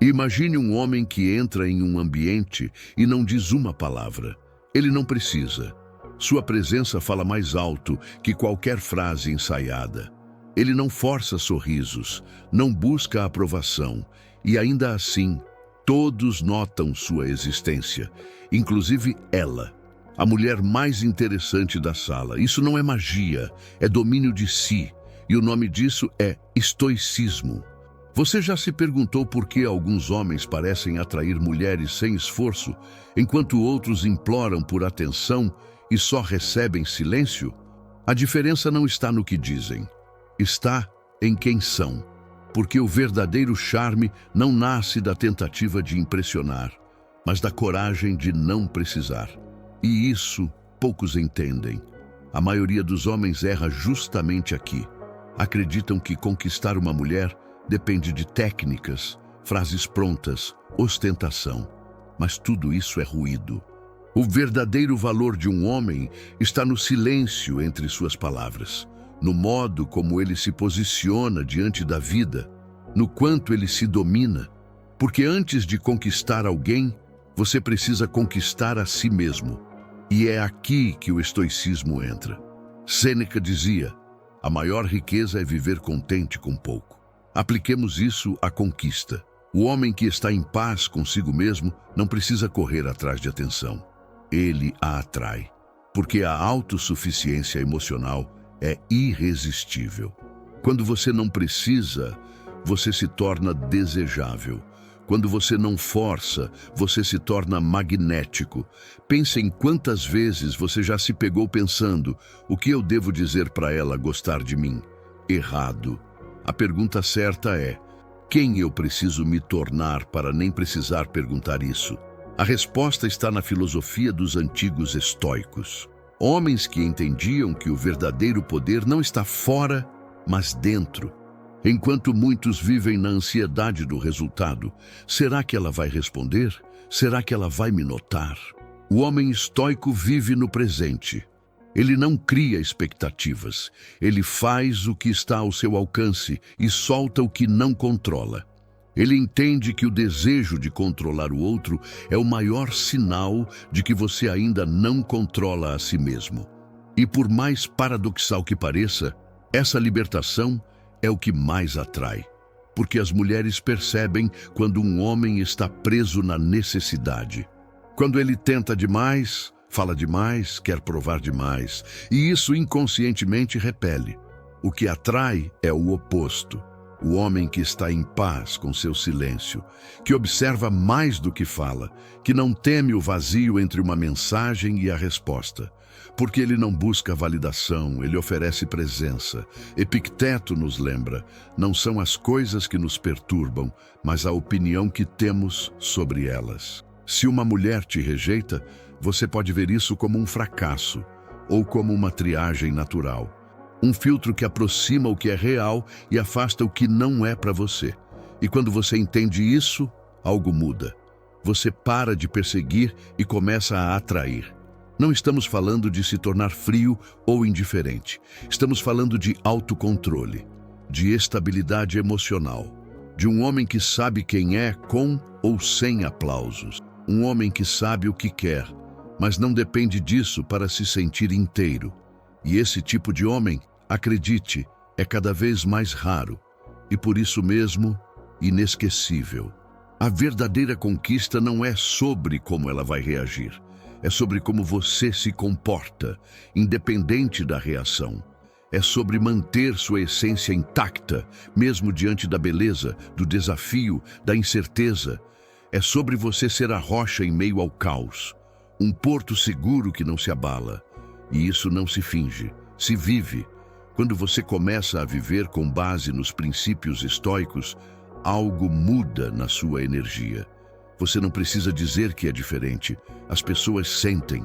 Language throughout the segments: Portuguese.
Imagine um homem que entra em um ambiente e não diz uma palavra. Ele não precisa. Sua presença fala mais alto que qualquer frase ensaiada. Ele não força sorrisos, não busca aprovação, e ainda assim, todos notam sua existência, inclusive ela, a mulher mais interessante da sala. Isso não é magia, é domínio de si, e o nome disso é estoicismo. Você já se perguntou por que alguns homens parecem atrair mulheres sem esforço, enquanto outros imploram por atenção e só recebem silêncio? A diferença não está no que dizem, está em quem são, porque o verdadeiro charme não nasce da tentativa de impressionar, mas da coragem de não precisar. E isso poucos entendem. A maioria dos homens erra justamente aqui. Acreditam que conquistar uma mulher depende de técnicas, frases prontas, ostentação. Mas tudo isso é ruído. O verdadeiro valor de um homem está no silêncio entre suas palavras, no modo como ele se posiciona diante da vida, no quanto ele se domina. Porque antes de conquistar alguém, você precisa conquistar a si mesmo. E é aqui que o estoicismo entra. Sêneca dizia: a maior riqueza é viver contente com pouco. Apliquemos isso à conquista. O homem que está em paz consigo mesmo não precisa correr atrás de atenção. Ele a atrai, porque a autossuficiência emocional é irresistível. Quando você não precisa, você se torna desejável. Quando você não força, você se torna magnético. Pense em quantas vezes você já se pegou pensando: o que eu devo dizer para ela gostar de mim? Errado. A pergunta certa é: quem eu preciso me tornar para nem precisar perguntar isso? A resposta está na filosofia dos antigos estoicos. Homens que entendiam que o verdadeiro poder não está fora, mas dentro. Enquanto muitos vivem na ansiedade do resultado, será que ela vai responder? Será que ela vai me notar? O homem estoico vive no presente. Ele não cria expectativas. Ele faz o que está ao seu alcance e solta o que não controla. Ele entende que o desejo de controlar o outro é o maior sinal de que você ainda não controla a si mesmo. E por mais paradoxal que pareça, essa libertação é o que mais atrai. Porque as mulheres percebem quando um homem está preso na necessidade. Quando ele tenta demais, fala demais, quer provar demais, e isso inconscientemente repele. O que atrai é o oposto. O homem que está em paz com seu silêncio, que observa mais do que fala, que não teme o vazio entre uma mensagem e a resposta. Porque ele não busca validação, ele oferece presença. Epicteto nos lembra: não são as coisas que nos perturbam, mas a opinião que temos sobre elas. Se uma mulher te rejeita, você pode ver isso como um fracasso ou como uma triagem natural. Um filtro que aproxima o que é real e afasta o que não é para você. E quando você entende isso, algo muda. Você para de perseguir e começa a atrair. Não estamos falando de se tornar frio ou indiferente. Estamos falando de autocontrole, de estabilidade emocional, de um homem que sabe quem é com ou sem aplausos. Um homem que sabe o que quer, mas não depende disso para se sentir inteiro. E esse tipo de homem, acredite, é cada vez mais raro e por isso mesmo inesquecível. A verdadeira conquista não é sobre como ela vai reagir, é sobre como você se comporta, independente da reação. É sobre manter sua essência intacta, mesmo diante da beleza, do desafio, da incerteza. É sobre você ser a rocha em meio ao caos, um porto seguro que não se abala. E isso não se finge, se vive. Quando você começa a viver com base nos princípios estoicos, algo muda na sua energia. Você não precisa dizer que é diferente, as pessoas sentem.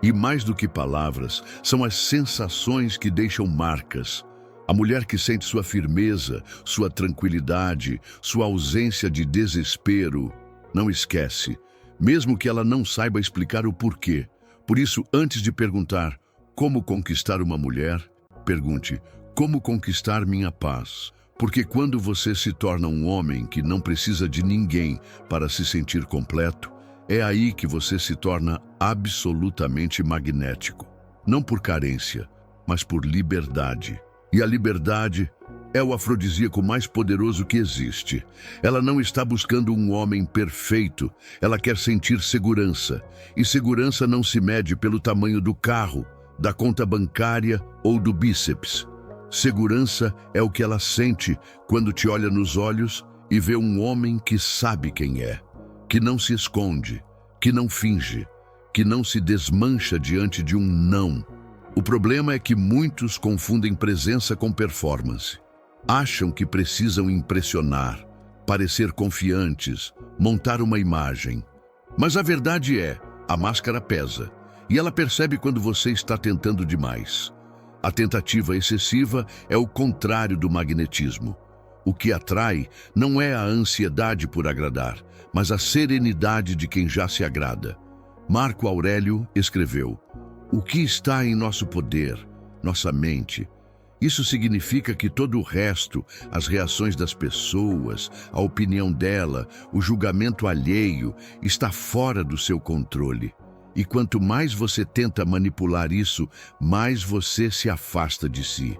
E mais do que palavras, são as sensações que deixam marcas. A mulher que sente sua firmeza, sua tranquilidade, sua ausência de desespero, não esquece, mesmo que ela não saiba explicar o porquê. Por isso, antes de perguntar como conquistar uma mulher, pergunte: como conquistar minha paz? Porque quando você se torna um homem que não precisa de ninguém para se sentir completo, é aí que você se torna absolutamente magnético. Não por carência, mas por liberdade. E a liberdade é o afrodisíaco mais poderoso que existe. Ela não está buscando um homem perfeito, ela quer sentir segurança. E segurança não se mede pelo tamanho do carro, da conta bancária ou do bíceps. Segurança é o que ela sente quando te olha nos olhos e vê um homem que sabe quem é, que não se esconde, que não finge, que não se desmancha diante de um não. O problema é que muitos confundem presença com performance. Acham que precisam impressionar, parecer confiantes, montar uma imagem. Mas a verdade é, a máscara pesa, e ela percebe quando você está tentando demais. A tentativa excessiva é o contrário do magnetismo. O que atrai não é a ansiedade por agradar, mas a serenidade de quem já se agrada. Marco Aurélio escreveu: "O que está em nosso poder, nossa mente?" Isso significa que todo o resto, as reações das pessoas, a opinião dela, o julgamento alheio, está fora do seu controle. E quanto mais você tenta manipular isso, mais você se afasta de si.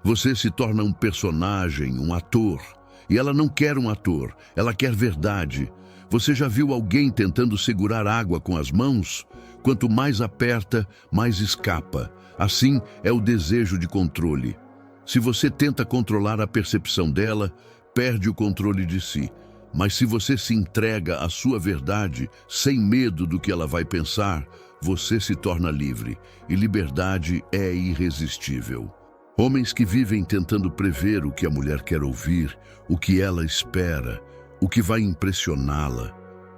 Você se torna um personagem, um ator. E ela não quer um ator, ela quer verdade. Você já viu alguém tentando segurar água com as mãos? Quanto mais aperta, mais escapa. Assim é o desejo de controle. Se você tenta controlar a percepção dela, perde o controle de si. Mas se você se entrega à sua verdade, sem medo do que ela vai pensar, você se torna livre. E liberdade é irresistível. Homens que vivem tentando prever o que a mulher quer ouvir, o que ela espera, o que vai impressioná-la,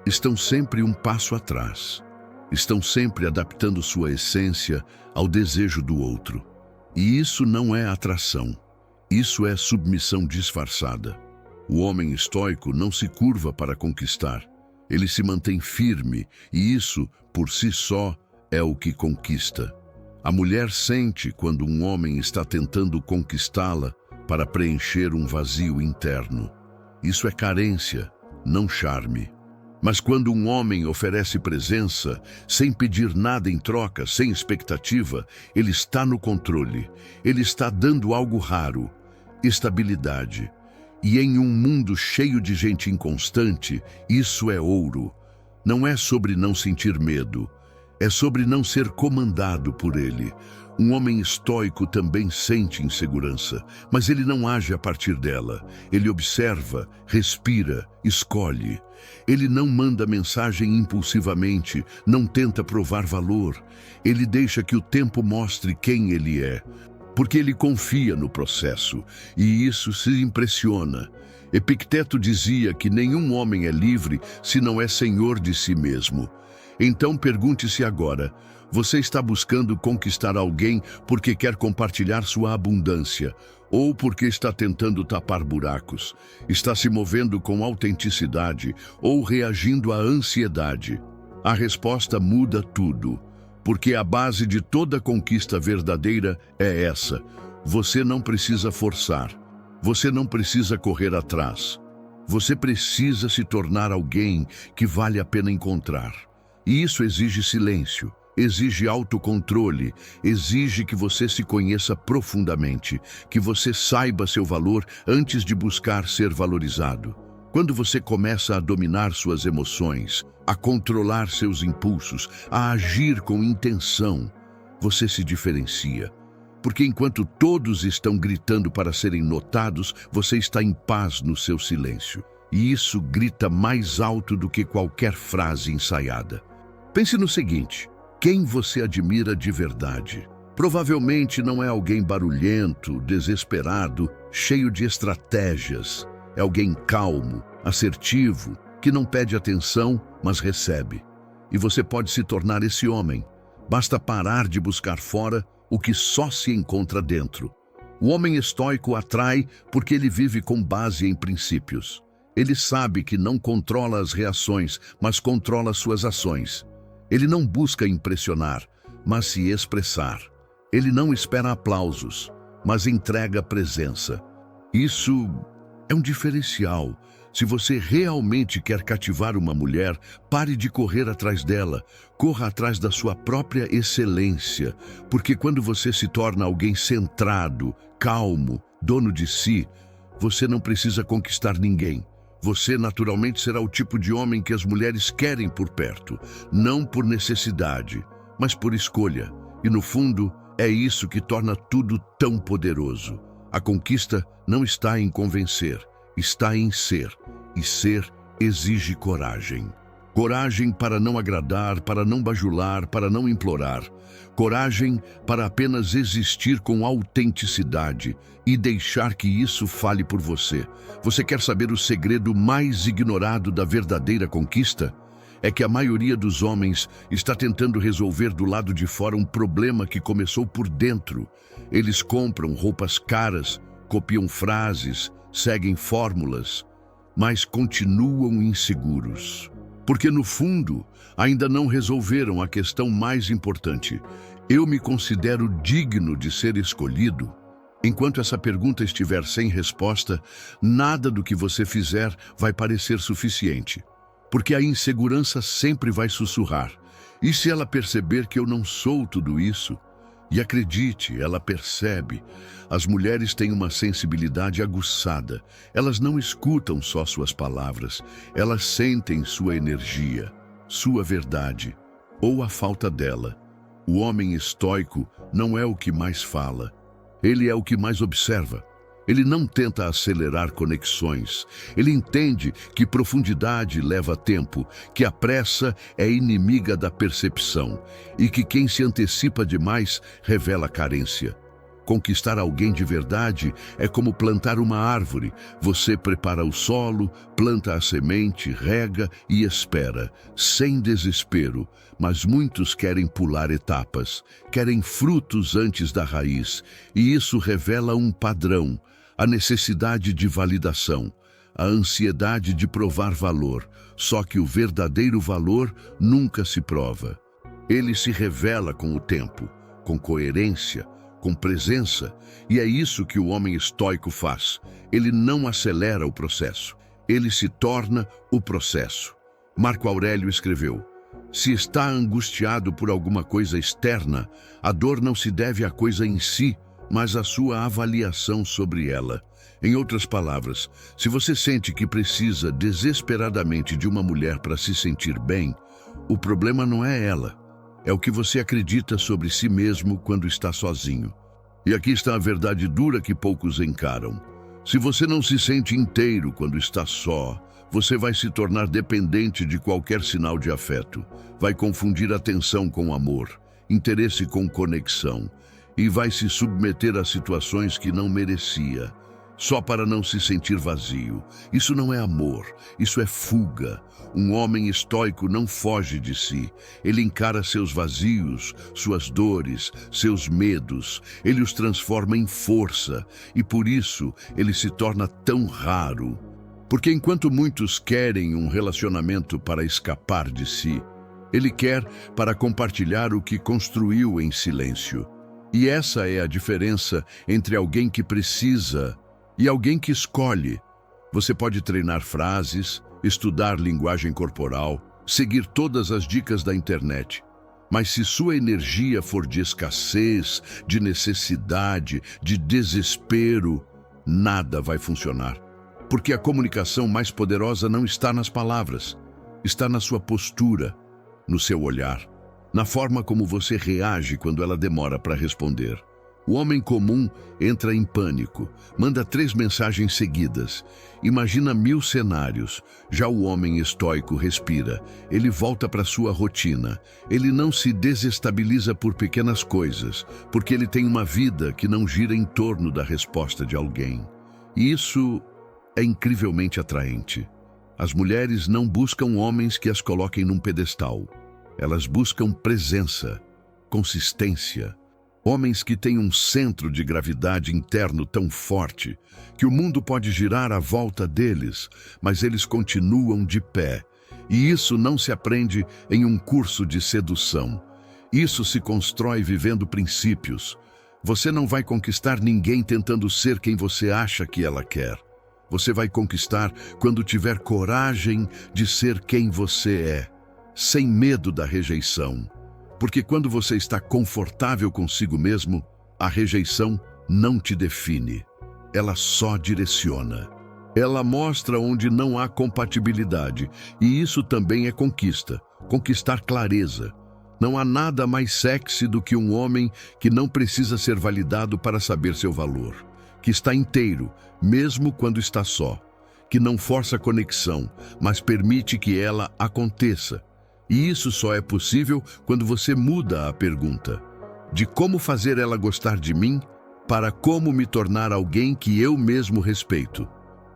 estão sempre um passo atrás. Estão sempre adaptando sua essência ao desejo do outro. E isso não é atração. Isso é submissão disfarçada. O homem estoico não se curva para conquistar. Ele se mantém firme e isso, por si só, é o que conquista. A mulher sente quando um homem está tentando conquistá-la para preencher um vazio interno. Isso é carência, não charme. Mas quando um homem oferece presença, sem pedir nada em troca, sem expectativa, ele está no controle. Ele está dando algo raro, estabilidade. E em um mundo cheio de gente inconstante, isso é ouro. Não é sobre não sentir medo, é sobre não ser comandado por ele. Um homem estoico também sente insegurança, mas ele não age a partir dela. Ele observa, respira, escolhe. Ele não manda mensagem impulsivamente, não tenta provar valor. Ele deixa que o tempo mostre quem ele é, porque ele confia no processo, e isso se impressiona. Epicteto dizia que nenhum homem é livre se não é senhor de si mesmo. Então pergunte-se agora: você está buscando conquistar alguém porque quer compartilhar sua abundância ou porque está tentando tapar buracos? Está se movendo com autenticidade ou reagindo à ansiedade? A resposta muda tudo, porque a base de toda conquista verdadeira é essa: você não precisa forçar, você não precisa correr atrás, você precisa se tornar alguém que vale a pena encontrar. E isso exige silêncio, exige autocontrole, exige que você se conheça profundamente, que você saiba seu valor antes de buscar ser valorizado. Quando você começa a dominar suas emoções, a controlar seus impulsos, a agir com intenção, você se diferencia. Porque enquanto todos estão gritando para serem notados, você está em paz no seu silêncio. E isso grita mais alto do que qualquer frase ensaiada. Pense no seguinte: quem você admira de verdade? Provavelmente não é alguém barulhento, desesperado, cheio de estratégias. É alguém calmo, assertivo, que não pede atenção, mas recebe. E você pode se tornar esse homem. Basta parar de buscar fora o que só se encontra dentro. O homem estoico atrai porque ele vive com base em princípios. Ele sabe que não controla as reações, mas controla suas ações. Ele não busca impressionar, mas se expressar. Ele não espera aplausos, mas entrega presença. Isso é um diferencial. Se você realmente quer cativar uma mulher, pare de correr atrás dela. Corra atrás da sua própria excelência. Porque quando você se torna alguém centrado, calmo, dono de si, você não precisa conquistar ninguém. Você naturalmente será o tipo de homem que as mulheres querem por perto. Não por necessidade, mas por escolha. E no fundo, é isso que torna tudo tão poderoso. A conquista não está em convencer, está em ser. E ser exige coragem. Coragem para não agradar, para não bajular, para não implorar. Coragem para apenas existir com autenticidade e deixar que isso fale por você. Você quer saber o segredo mais ignorado da verdadeira conquista? É que a maioria dos homens está tentando resolver do lado de fora um problema que começou por dentro. Eles compram roupas caras, copiam frases, seguem fórmulas, mas continuam inseguros. Porque, no fundo, ainda não resolveram a questão mais importante. Eu me considero digno de ser escolhido? Enquanto essa pergunta estiver sem resposta, nada do que você fizer vai parecer suficiente. Porque a insegurança sempre vai sussurrar. E se ela perceber que eu não sou tudo isso? E acredite, ela percebe. As mulheres têm uma sensibilidade aguçada. Elas não escutam só suas palavras. Elas sentem sua energia, sua verdade, ou a falta dela. O homem estoico não é o que mais fala. Ele é o que mais observa. Ele não tenta acelerar conexões. Ele entende que profundidade leva tempo, que a pressa é inimiga da percepção e que quem se antecipa demais revela carência. Conquistar alguém de verdade é como plantar uma árvore. Você prepara o solo, planta a semente, rega e espera, sem desespero. Mas muitos querem pular etapas, querem frutos antes da raiz. E isso revela um padrão. A necessidade de validação, a ansiedade de provar valor, só que o verdadeiro valor nunca se prova. Ele se revela com o tempo, com coerência, com presença, e é isso que o homem estoico faz. Ele não acelera o processo, ele se torna o processo. Marco Aurélio escreveu: se está angustiado por alguma coisa externa, a dor não se deve à coisa em si, mas a sua avaliação sobre ela. Em outras palavras, se você sente que precisa desesperadamente de uma mulher para se sentir bem, o problema não é ela, é o que você acredita sobre si mesmo quando está sozinho. E aqui está a verdade dura que poucos encaram. Se você não se sente inteiro quando está só, você vai se tornar dependente de qualquer sinal de afeto, vai confundir atenção com amor, interesse com conexão, e vai se submeter a situações que não merecia, só para não se sentir vazio. Isso não é amor, isso é fuga. Um homem estoico não foge de si. Ele encara seus vazios, suas dores, seus medos. Ele os transforma em força, e por isso ele se torna tão raro. Porque enquanto muitos querem um relacionamento para escapar de si, ele quer para compartilhar o que construiu em silêncio. E essa é a diferença entre alguém que precisa e alguém que escolhe. Você pode treinar frases, estudar linguagem corporal, seguir todas as dicas da internet. Mas se sua energia for de escassez, de necessidade, de desespero, nada vai funcionar. Porque a comunicação mais poderosa não está nas palavras, está na sua postura, no seu olhar, na forma como você reage quando ela demora para responder. O homem comum entra em pânico, manda 3 mensagens seguidas, imagina 1000 cenários. Já o homem estoico respira, ele volta para sua rotina, ele não se desestabiliza por pequenas coisas, porque ele tem uma vida que não gira em torno da resposta de alguém. E isso é incrivelmente atraente. As mulheres não buscam homens que as coloquem num pedestal. Elas buscam presença, consistência. Homens que têm um centro de gravidade interno tão forte que o mundo pode girar à volta deles, mas eles continuam de pé. E isso não se aprende em um curso de sedução. Isso se constrói vivendo princípios, Você não vai conquistar ninguém tentando ser quem você acha que ela quer. Você vai conquistar quando tiver coragem de ser quem você é, sem medo da rejeição. Porque quando você está confortável consigo mesmo, a rejeição não te define. Ela só direciona. Ela mostra onde não há compatibilidade, e isso também é conquista. Conquistar clareza. Não há nada mais sexy do que um homem que não precisa ser validado para saber seu valor, que está inteiro, mesmo quando está só, que não força a conexão, mas permite que ela aconteça. E isso só é possível quando você muda a pergunta, de como fazer ela gostar de mim, para como me tornar alguém que eu mesmo respeito.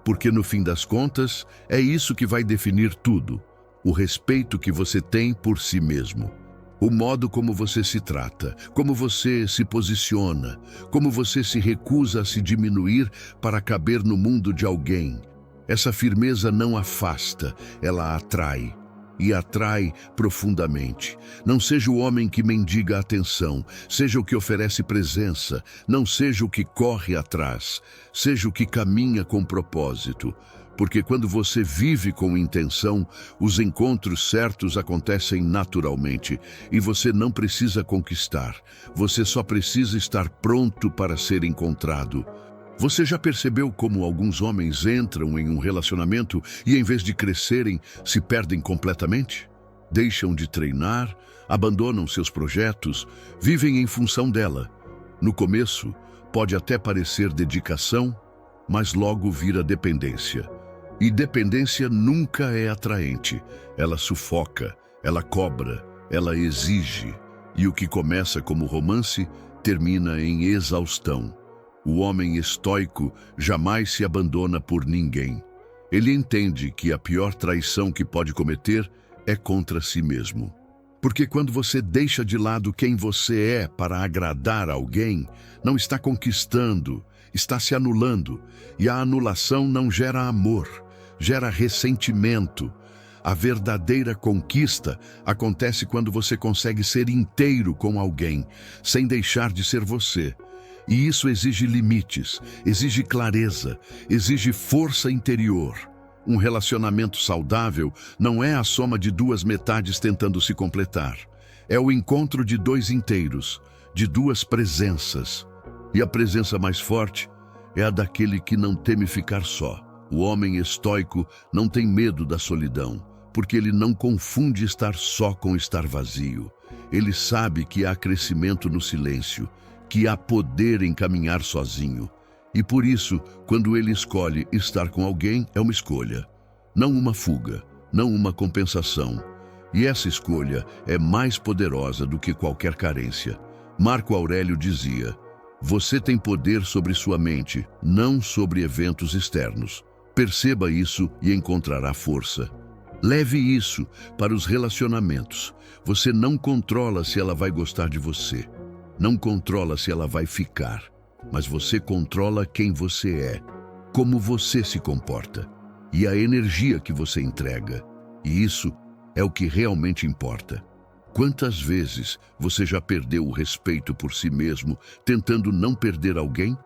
Porque no fim das contas, é isso que vai definir tudo, o respeito que você tem por si mesmo. O modo como você se trata, como você se posiciona, como você se recusa a se diminuir para caber no mundo de alguém. Essa firmeza não afasta, ela atrai. E atrai profundamente. Não seja o homem que mendiga atenção, seja o que oferece presença, não seja o que corre atrás, seja o que caminha com propósito. Porque quando você vive com intenção, os encontros certos acontecem naturalmente e você não precisa conquistar, você só precisa estar pronto para ser encontrado. Você já percebeu como alguns homens entram em um relacionamento e, em vez de crescerem, se perdem completamente? Deixam de treinar, abandonam seus projetos, vivem em função dela. No começo, pode até parecer dedicação, mas logo vira dependência. E dependência nunca é atraente. Ela sufoca, ela cobra, ela exige. E o que começa como romance termina em exaustão. O homem estoico jamais se abandona por ninguém. Ele entende que a pior traição que pode cometer é contra si mesmo. Porque quando você deixa de lado quem você é para agradar alguém, não está conquistando, está se anulando. E a anulação não gera amor, gera ressentimento. A verdadeira conquista acontece quando você consegue ser inteiro com alguém, sem deixar de ser você. E isso exige limites, exige clareza, exige força interior. Um relacionamento saudável não é a soma de duas metades tentando se completar. É o encontro de dois inteiros, de duas presenças. E a presença mais forte é a daquele que não teme ficar só. O homem estoico não tem medo da solidão, porque ele não confunde estar só com estar vazio. Ele sabe que há crescimento no silêncio, que há poder em caminhar sozinho. E por isso, quando ele escolhe estar com alguém, é uma escolha, não uma fuga, não uma compensação. E essa escolha é mais poderosa do que qualquer carência. Marco Aurélio dizia: você tem poder sobre sua mente, não sobre eventos externos. Perceba isso e encontrará força. Leve isso para os relacionamentos. Você não controla se ela vai gostar de você. Não controla se ela vai ficar, mas você controla quem você é, como você se comporta e a energia que você entrega. E isso é o que realmente importa. Quantas vezes você já perdeu o respeito por si mesmo tentando não perder alguém?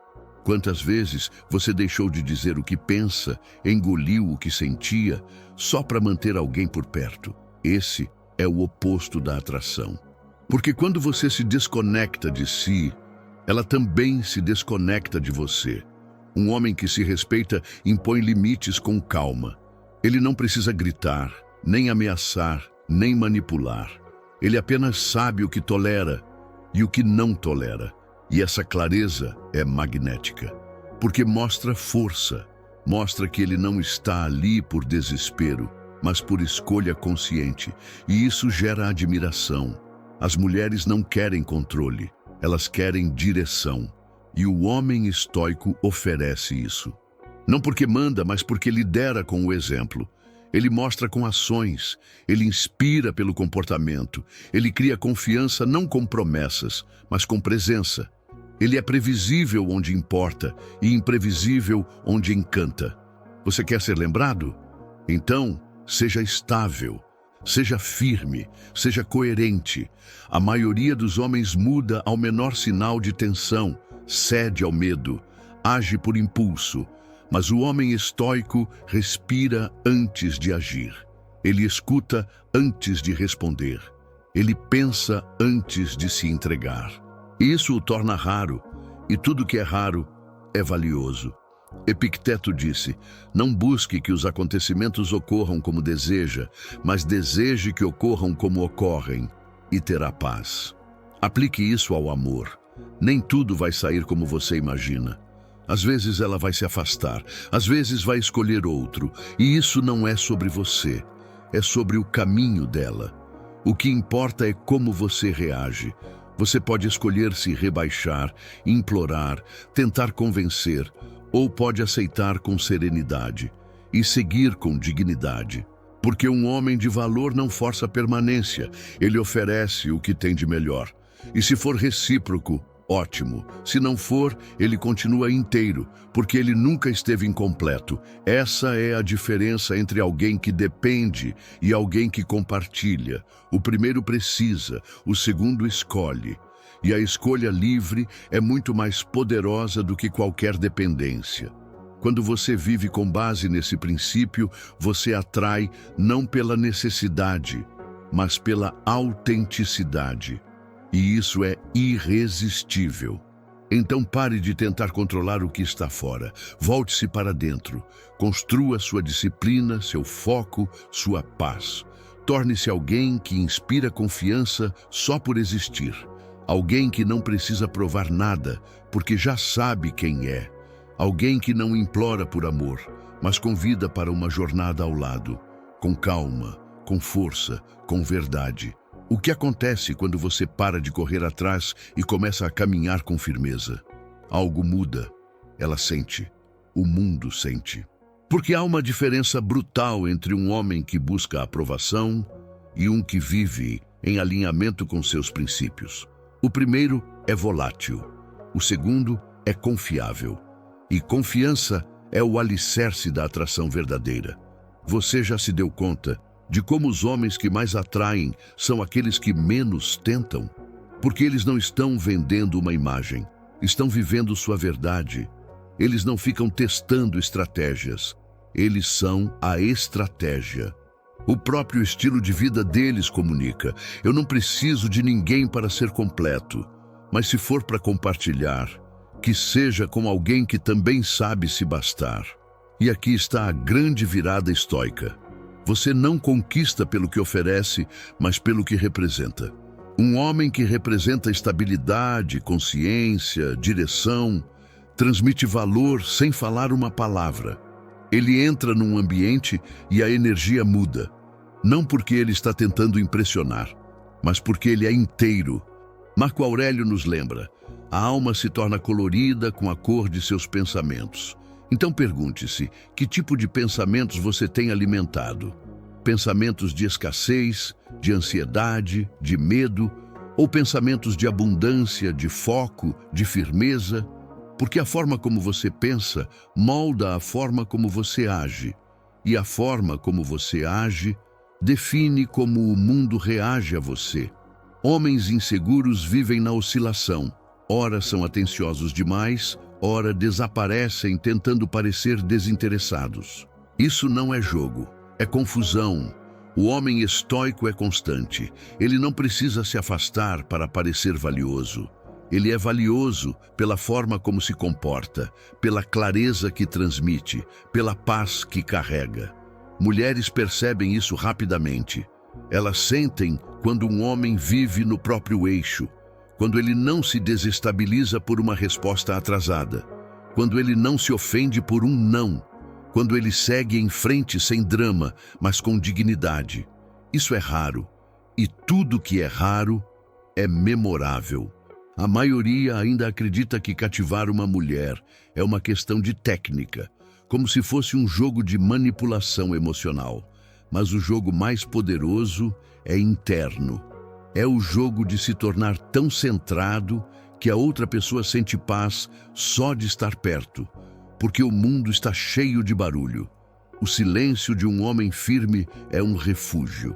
Quantas vezes você deixou de dizer o que pensa, engoliu o que sentia, só para manter alguém por perto? Esse é o oposto da atração. Porque quando você se desconecta de si, ela também se desconecta de você. Um homem que se respeita impõe limites com calma. Ele não precisa gritar, nem ameaçar, nem manipular. Ele apenas sabe o que tolera e o que não tolera. E essa clareza é magnética, porque mostra força, mostra que ele não está ali por desespero, mas por escolha consciente. E isso gera admiração. As mulheres não querem controle, elas querem direção. E o homem estoico oferece isso. Não porque manda, mas porque lidera com o exemplo. Ele mostra com ações, ele inspira pelo comportamento, ele cria confiança não com promessas, mas com presença. Ele é previsível onde importa e imprevisível onde encanta. Você quer ser lembrado? Então, seja estável. Seja firme, seja coerente. A maioria dos homens muda ao menor sinal de tensão, cede ao medo, age por impulso, mas o homem estoico respira antes de agir. Ele escuta antes de responder. Ele pensa antes de se entregar. Isso o torna raro, e tudo que é raro é valioso. Epicteto disse: não busque que os acontecimentos ocorram como deseja, mas deseje que ocorram como ocorrem, e terá paz. Aplique isso ao amor. Nem tudo vai sair como você imagina. Às vezes ela vai se afastar, às vezes vai escolher outro, e isso não é sobre você, é sobre o caminho dela. O que importa é como você reage. Você pode escolher se rebaixar, implorar, tentar convencer, ou pode aceitar com serenidade e seguir com dignidade. Porque um homem de valor não força permanência, ele oferece o que tem de melhor. E se for recíproco, ótimo. Se não for, ele continua inteiro, porque ele nunca esteve incompleto. Essa é a diferença entre alguém que depende e alguém que compartilha. O primeiro precisa, o segundo escolhe. E a escolha livre é muito mais poderosa do que qualquer dependência. Quando você vive com base nesse princípio, você atrai não pela necessidade, mas pela autenticidade. E isso é irresistível. Então pare de tentar controlar o que está fora. Volte-se para dentro. Construa sua disciplina, seu foco, sua paz. Torne-se alguém que inspira confiança só por existir. Alguém que não precisa provar nada, porque já sabe quem é. Alguém que não implora por amor, mas convida para uma jornada ao lado, com calma, com força, com verdade. O que acontece quando você para de correr atrás e começa a caminhar com firmeza? Algo muda. Ela sente. O mundo sente. Porque há uma diferença brutal entre um homem que busca aprovação e um que vive em alinhamento com seus princípios. O primeiro é volátil. O segundo é confiável. E confiança é o alicerce da atração verdadeira. Você já se deu conta de como os homens que mais atraem são aqueles que menos tentam? Porque eles não estão vendendo uma imagem, estão vivendo sua verdade. Eles não ficam testando estratégias, eles são a estratégia. O próprio estilo de vida deles comunica: eu não preciso de ninguém para ser completo, mas se for para compartilhar, que seja com alguém que também sabe se bastar. E aqui está a grande virada estoica. Você não conquista pelo que oferece, mas pelo que representa. Um homem que representa estabilidade, consciência, direção, transmite valor sem falar uma palavra. Ele entra num ambiente e a energia muda. Não porque ele está tentando impressionar, mas porque ele é inteiro. Marco Aurélio nos lembra: a alma se torna colorida com a cor de seus pensamentos. Então pergunte-se, que tipo de pensamentos você tem alimentado? Pensamentos de escassez, de ansiedade, de medo, ou pensamentos de abundância, de foco, de firmeza? Porque a forma como você pensa molda a forma como você age, e a forma como você age define como o mundo reage a você. Homens inseguros vivem na oscilação. Ora são atenciosos demais, ora desaparecem tentando parecer desinteressados. Isso não é jogo, é confusão. O homem estoico é constante. Ele não precisa se afastar para parecer valioso. Ele é valioso pela forma como se comporta, pela clareza que transmite, pela paz que carrega. Mulheres percebem isso rapidamente. Elas sentem quando um homem vive no próprio eixo, quando ele não se desestabiliza por uma resposta atrasada, quando ele não se ofende por um não, quando ele segue em frente sem drama, mas com dignidade. Isso é raro, e tudo que é raro é memorável. A maioria ainda acredita que cativar uma mulher é uma questão de técnica, como se fosse um jogo de manipulação emocional. Mas o jogo mais poderoso é interno. É o jogo de se tornar tão centrado que a outra pessoa sente paz só de estar perto, porque o mundo está cheio de barulho. O silêncio de um homem firme é um refúgio.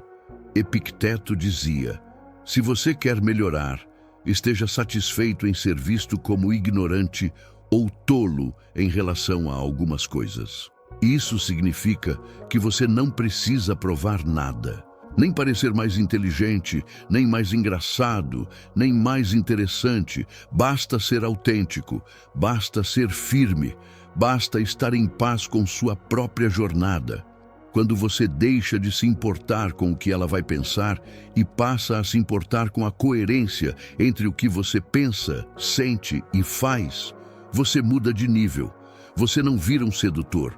Epicteto dizia: se você quer melhorar, esteja satisfeito em ser visto como ignorante ou tolo em relação a algumas coisas. Isso significa que você não precisa provar nada, nem parecer mais inteligente, nem mais engraçado, nem mais interessante. Basta ser autêntico, basta ser firme, basta estar em paz com sua própria jornada. Quando você deixa de se importar com o que ela vai pensar e passa a se importar com a coerência entre o que você pensa, sente e faz, você muda de nível. Você não vira um sedutor.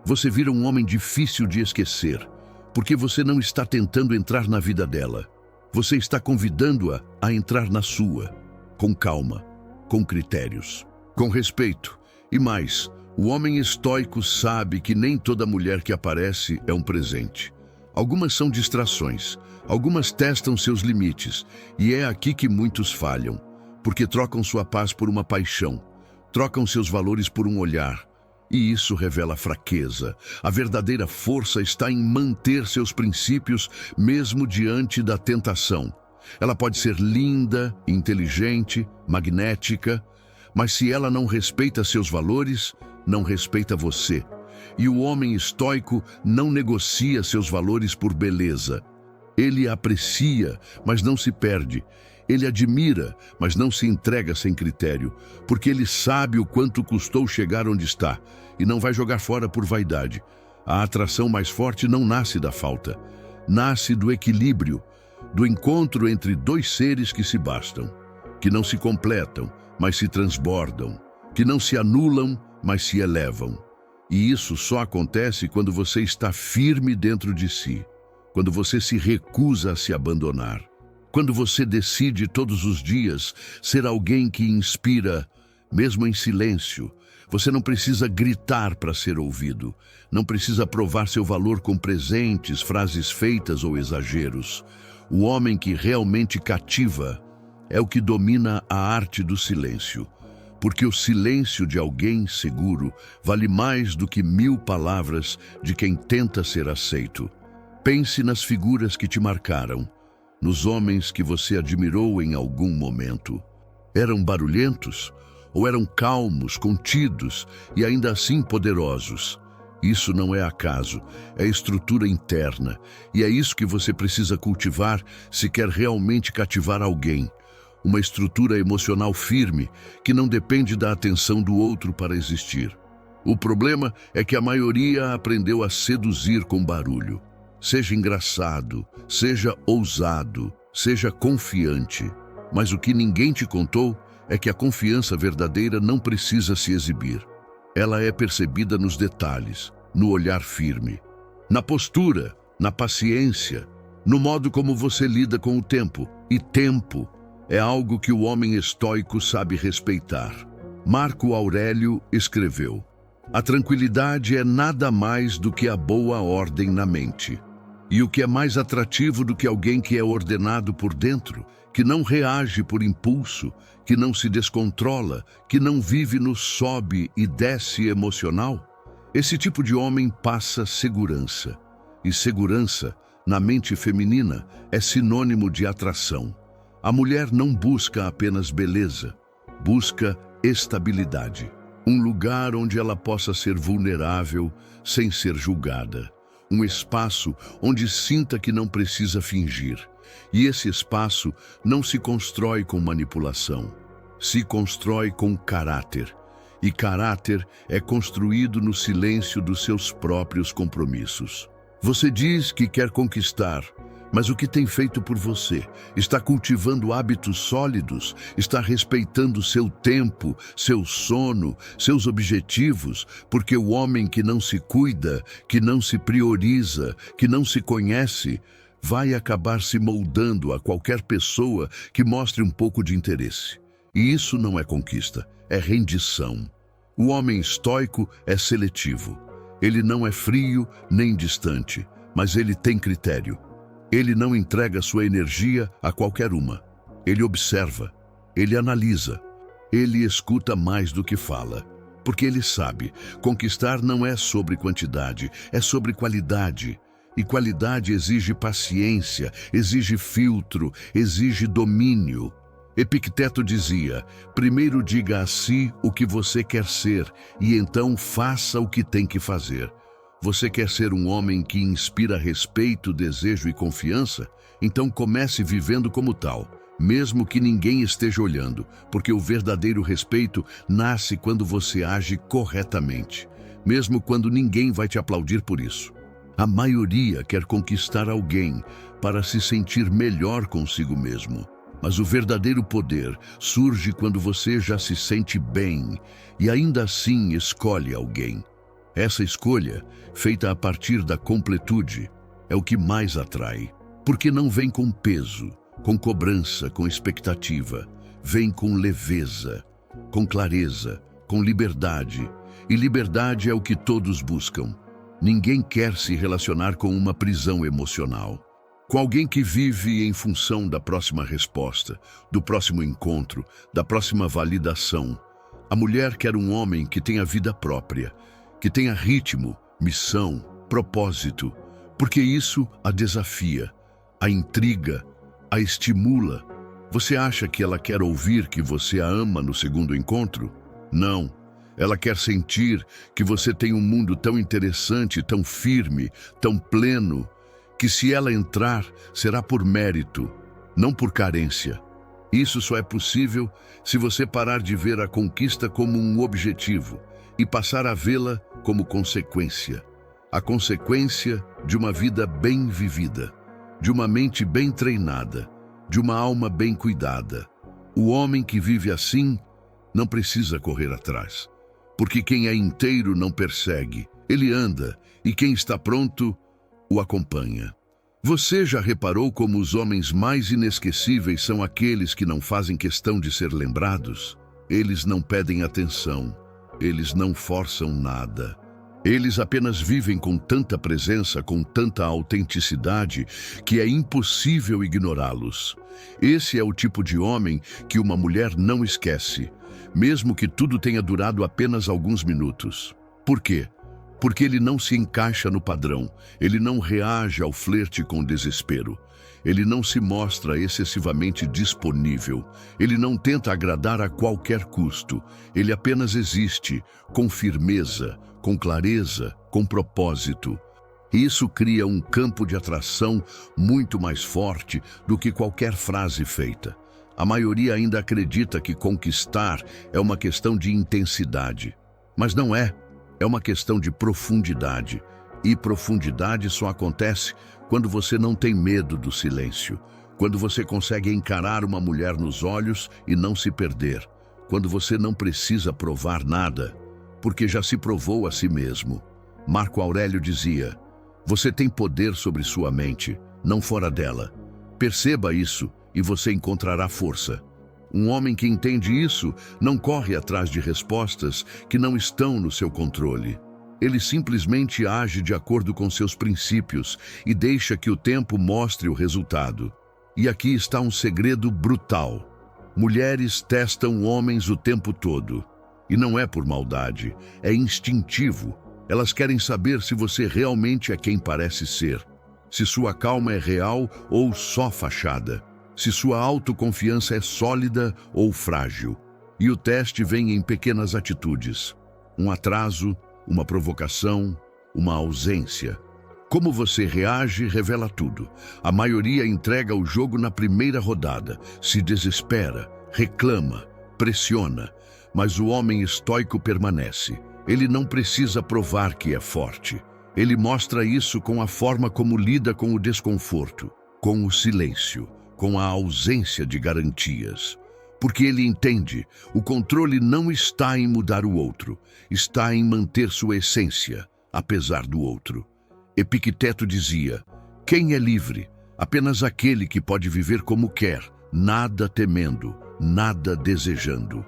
Você vira um homem difícil de esquecer, porque você não está tentando entrar na vida dela. Você está convidando-a a entrar na sua, com calma, com critérios, com respeito. E mais, o homem estoico sabe que nem toda mulher que aparece é um presente. Algumas são distrações, algumas testam seus limites, e é aqui que muitos falham, porque trocam sua paz por uma paixão, trocam seus valores por um olhar. E isso revela fraqueza. A verdadeira força está em manter seus princípios mesmo diante da tentação. Ela pode ser linda, inteligente, magnética, mas se ela não respeita seus valores, não respeita você. E o homem estoico não negocia seus valores por beleza. Ele aprecia, mas não se perde. Ele admira, mas não se entrega sem critério, porque ele sabe o quanto custou chegar onde está e não vai jogar fora por vaidade. A atração mais forte não nasce da falta, nasce do equilíbrio, do encontro entre dois seres que se bastam, que não se completam, mas se transbordam, que não se anulam, mas se elevam. E isso só acontece quando você está firme dentro de si, quando você se recusa a se abandonar. Quando você decide todos os dias ser alguém que inspira, mesmo em silêncio. Você não precisa gritar para ser ouvido. Não precisa provar seu valor com presentes, frases feitas ou exageros. O homem que realmente cativa é o que domina a arte do silêncio. Porque o silêncio de alguém seguro vale mais do que 1000 palavras de quem tenta ser aceito. Pense nas figuras que te marcaram, nos homens que você admirou em algum momento. Eram barulhentos ou eram calmos, contidos e ainda assim poderosos? Isso não é acaso, é estrutura interna, e é isso que você precisa cultivar se quer realmente cativar alguém. Uma estrutura emocional firme que não depende da atenção do outro para existir. O problema é que a maioria aprendeu a seduzir com barulho. Seja engraçado, seja ousado, seja confiante. Mas o que ninguém te contou é que a confiança verdadeira não precisa se exibir. Ela é percebida nos detalhes, no olhar firme, na postura, na paciência, no modo como você lida com o tempo. E tempo é algo que o homem estoico sabe respeitar. Marco Aurélio escreveu: a tranquilidade é nada mais do que a boa ordem na mente. E o que é mais atrativo do que alguém que é ordenado por dentro, que não reage por impulso, que não se descontrola, que não vive no sobe e desce emocional? Esse tipo de homem passa segurança. E segurança, na mente feminina, é sinônimo de atração. A mulher não busca apenas beleza, busca estabilidade. Um lugar onde ela possa ser vulnerável sem ser julgada. Um espaço onde sinta que não precisa fingir. E esse espaço não se constrói com manipulação, se constrói com caráter. E caráter é construído no silêncio dos seus próprios compromissos. Você diz que quer conquistar, mas o que tem feito por você? Está cultivando hábitos sólidos? Está respeitando seu tempo, seu sono, seus objetivos? Porque o homem que não se cuida, que não se prioriza, que não se conhece, vai acabar se moldando a qualquer pessoa que mostre um pouco de interesse. E isso não é conquista, é rendição. O homem estoico é seletivo. Ele não é frio nem distante, mas ele tem critério. Ele não entrega sua energia a qualquer uma. Ele observa, ele analisa, ele escuta mais do que fala. Porque ele sabe, conquistar não é sobre quantidade, é sobre qualidade. E qualidade exige paciência, exige filtro, exige domínio. Epicteto dizia: primeiro diga a si o que você quer ser e então faça o que tem que fazer. Você quer ser um homem que inspira respeito, desejo e confiança? Então comece vivendo como tal, mesmo que ninguém esteja olhando, porque o verdadeiro respeito nasce quando você age corretamente, mesmo quando ninguém vai te aplaudir por isso. A maioria quer conquistar alguém para se sentir melhor consigo mesmo. Mas o verdadeiro poder surge quando você já se sente bem e ainda assim escolhe alguém. Essa escolha, feita a partir da completude, é o que mais atrai, porque não vem com peso, com cobrança, com expectativa. Vem com leveza, com clareza, com liberdade. E liberdade é o que todos buscam. Ninguém quer se relacionar com uma prisão emocional, com alguém que vive em função da próxima resposta, do próximo encontro, da próxima validação. A mulher quer um homem que tenha vida própria, que tenha ritmo, missão, propósito, porque isso a desafia, a intriga, a estimula. Você acha que ela quer ouvir que você a ama no segundo encontro? Não. Ela quer sentir que você tem um mundo tão interessante, tão firme, tão pleno, que se ela entrar, será por mérito, não por carência. Isso só é possível se você parar de ver a conquista como um objetivo e passar a vê-la como consequência. A consequência de uma vida bem vivida, de uma mente bem treinada, de uma alma bem cuidada. O homem que vive assim não precisa correr atrás. Porque quem é inteiro não persegue, ele anda, e quem está pronto o acompanha. Você já reparou como os homens mais inesquecíveis são aqueles que não fazem questão de ser lembrados? Eles não pedem atenção, eles não forçam nada. Eles apenas vivem com tanta presença, com tanta autenticidade, que é impossível ignorá-los. Esse é o tipo de homem que uma mulher não esquece, mesmo que tudo tenha durado apenas alguns minutos. Por quê? Porque ele não se encaixa no padrão, ele não reage ao flerte com desespero, ele não se mostra excessivamente disponível, ele não tenta agradar a qualquer custo, ele apenas existe, com firmeza, com clareza, com propósito. Isso cria um campo de atração muito mais forte do que qualquer frase feita. A maioria ainda acredita que conquistar é uma questão de intensidade. Mas não é. É uma questão de profundidade. E profundidade só acontece quando você não tem medo do silêncio. Quando você consegue encarar uma mulher nos olhos e não se perder. Quando você não precisa provar nada, porque já se provou a si mesmo. Marco Aurélio dizia: você tem poder sobre sua mente, não fora dela. Perceba isso e você encontrará força. Um homem que entende isso não corre atrás de respostas que não estão no seu controle. Ele simplesmente age de acordo com seus princípios e deixa que o tempo mostre o resultado. E aqui está um segredo brutal. Mulheres testam homens o tempo todo. E não é por maldade, é instintivo. Elas querem saber se você realmente é quem parece ser. Se sua calma é real ou só fachada. Se sua autoconfiança é sólida ou frágil. E o teste vem em pequenas atitudes. Um atraso, uma provocação, uma ausência. Como você reage revela tudo. A maioria entrega o jogo na primeira rodada, se desespera, reclama, pressiona. Mas o homem estoico permanece. Ele não precisa provar que é forte. Ele mostra isso com a forma como lida com o desconforto, com o silêncio, com a ausência de garantias. Porque ele entende, o controle não está em mudar o outro, está em manter sua essência, apesar do outro. Epicteto dizia: quem é livre? Apenas aquele que pode viver como quer, nada temendo, nada desejando.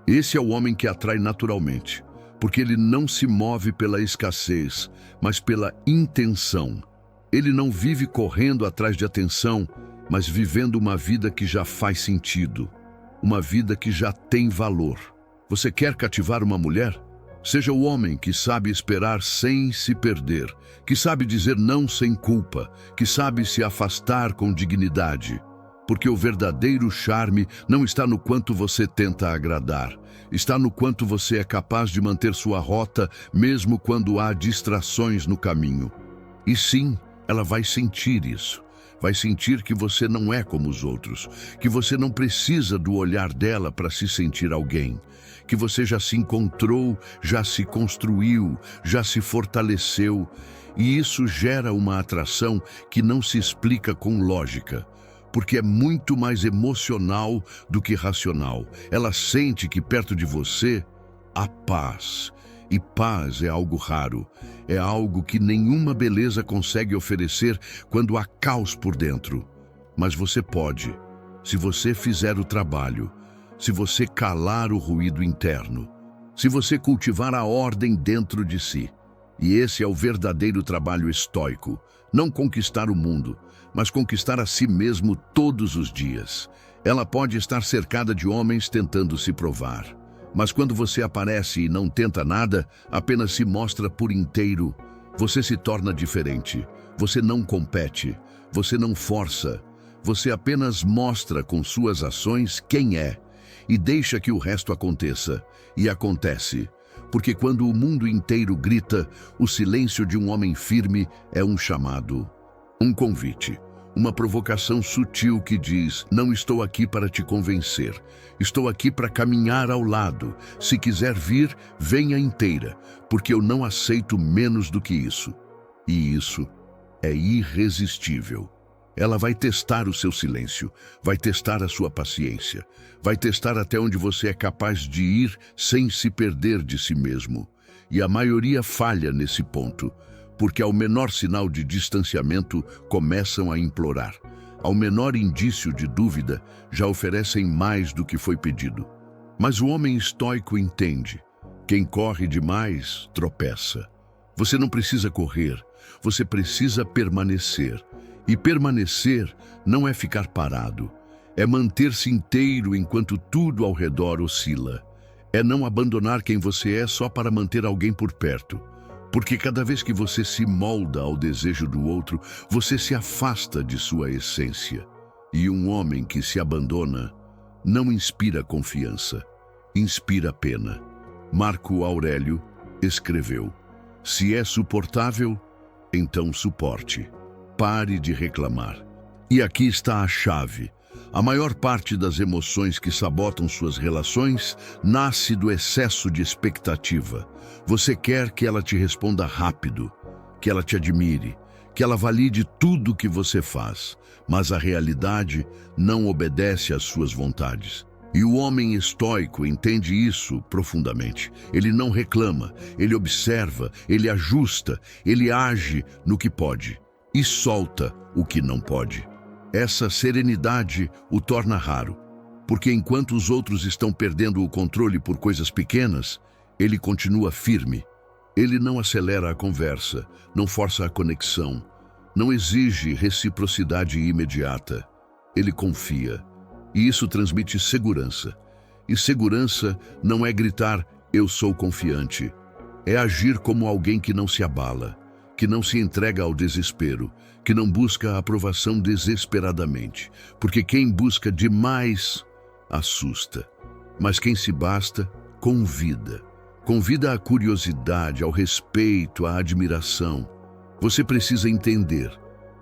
Esse é o homem que atrai naturalmente, porque ele não se move pela escassez, mas pela intenção. Ele não vive correndo atrás de atenção, mas vivendo uma vida que já faz sentido, uma vida que já tem valor. Você quer cativar uma mulher? Seja o homem que sabe esperar sem se perder, que sabe dizer não sem culpa, que sabe se afastar com dignidade. Porque o verdadeiro charme não está no quanto você tenta agradar, está no quanto você é capaz de manter sua rota mesmo quando há distrações no caminho. E sim, ela vai sentir isso. Vai sentir que você não é como os outros, que você não precisa do olhar dela para se sentir alguém, que você já se encontrou, já se construiu, já se fortaleceu, e isso gera uma atração que não se explica com lógica, porque é muito mais emocional do que racional. Ela sente que perto de você há paz. E paz é algo raro, é algo que nenhuma beleza consegue oferecer quando há caos por dentro. Mas você pode, se você fizer o trabalho, se você calar o ruído interno, se você cultivar a ordem dentro de si. E esse é o verdadeiro trabalho estoico, não conquistar o mundo, mas conquistar a si mesmo todos os dias. Ela pode estar cercada de homens tentando se provar. Mas quando você aparece e não tenta nada, apenas se mostra por inteiro, você se torna diferente. Você não compete, você não força, você apenas mostra com suas ações quem é e deixa que o resto aconteça. E acontece, porque quando o mundo inteiro grita, o silêncio de um homem firme é um chamado, um convite. Uma provocação sutil que diz: não estou aqui para te convencer, estou aqui para caminhar ao lado. Se quiser vir, venha inteira, porque eu não aceito menos do que isso. E isso é irresistível. Ela vai testar o seu silêncio, vai testar a sua paciência, vai testar até onde você é capaz de ir sem se perder de si mesmo. E a maioria falha nesse ponto, porque ao menor sinal de distanciamento começam a implorar. Ao menor indício de dúvida, já oferecem mais do que foi pedido. Mas o homem estoico entende: quem corre demais tropeça. Você não precisa correr, você precisa permanecer. E permanecer não é ficar parado, é manter-se inteiro enquanto tudo ao redor oscila. É não abandonar quem você é só para manter alguém por perto. Porque cada vez que você se molda ao desejo do outro, você se afasta de sua essência. E um homem que se abandona não inspira confiança, inspira pena. Marco Aurélio escreveu: se é suportável, então suporte. Pare de reclamar. E aqui está a chave. A maior parte das emoções que sabotam suas relações nasce do excesso de expectativa. Você quer que ela te responda rápido, que ela te admire, que ela valide tudo o que você faz, mas a realidade não obedece às suas vontades. E o homem estoico entende isso profundamente. Ele não reclama, ele observa, ele ajusta, ele age no que pode e solta o que não pode. Essa serenidade o torna raro, porque enquanto os outros estão perdendo o controle por coisas pequenas, ele continua firme. Ele não acelera a conversa, não força a conexão, não exige reciprocidade imediata. Ele confia, e isso transmite segurança. E segurança não é gritar: eu sou confiante. É agir como alguém que não se abala, que não se entrega ao desespero, que não busca a aprovação desesperadamente, porque quem busca demais assusta, mas quem se basta convida. Convida à curiosidade, ao respeito, à admiração. Você precisa entender: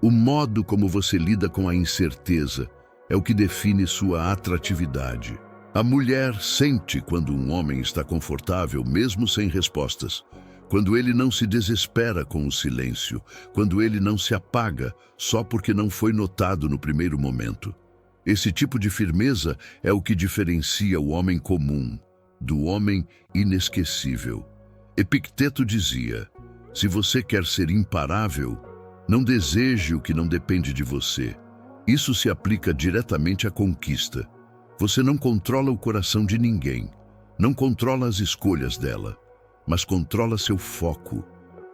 o modo como você lida com a incerteza é o que define sua atratividade. A mulher sente quando um homem está confortável, mesmo sem respostas. Quando ele não se desespera com o silêncio, quando ele não se apaga só porque não foi notado no primeiro momento. Esse tipo de firmeza é o que diferencia o homem comum do homem inesquecível. Epicteto dizia: se você quer ser imparável, não deseje o que não depende de você. Isso se aplica diretamente à conquista. Você não controla o coração de ninguém, não controla as escolhas dela, mas controla seu foco,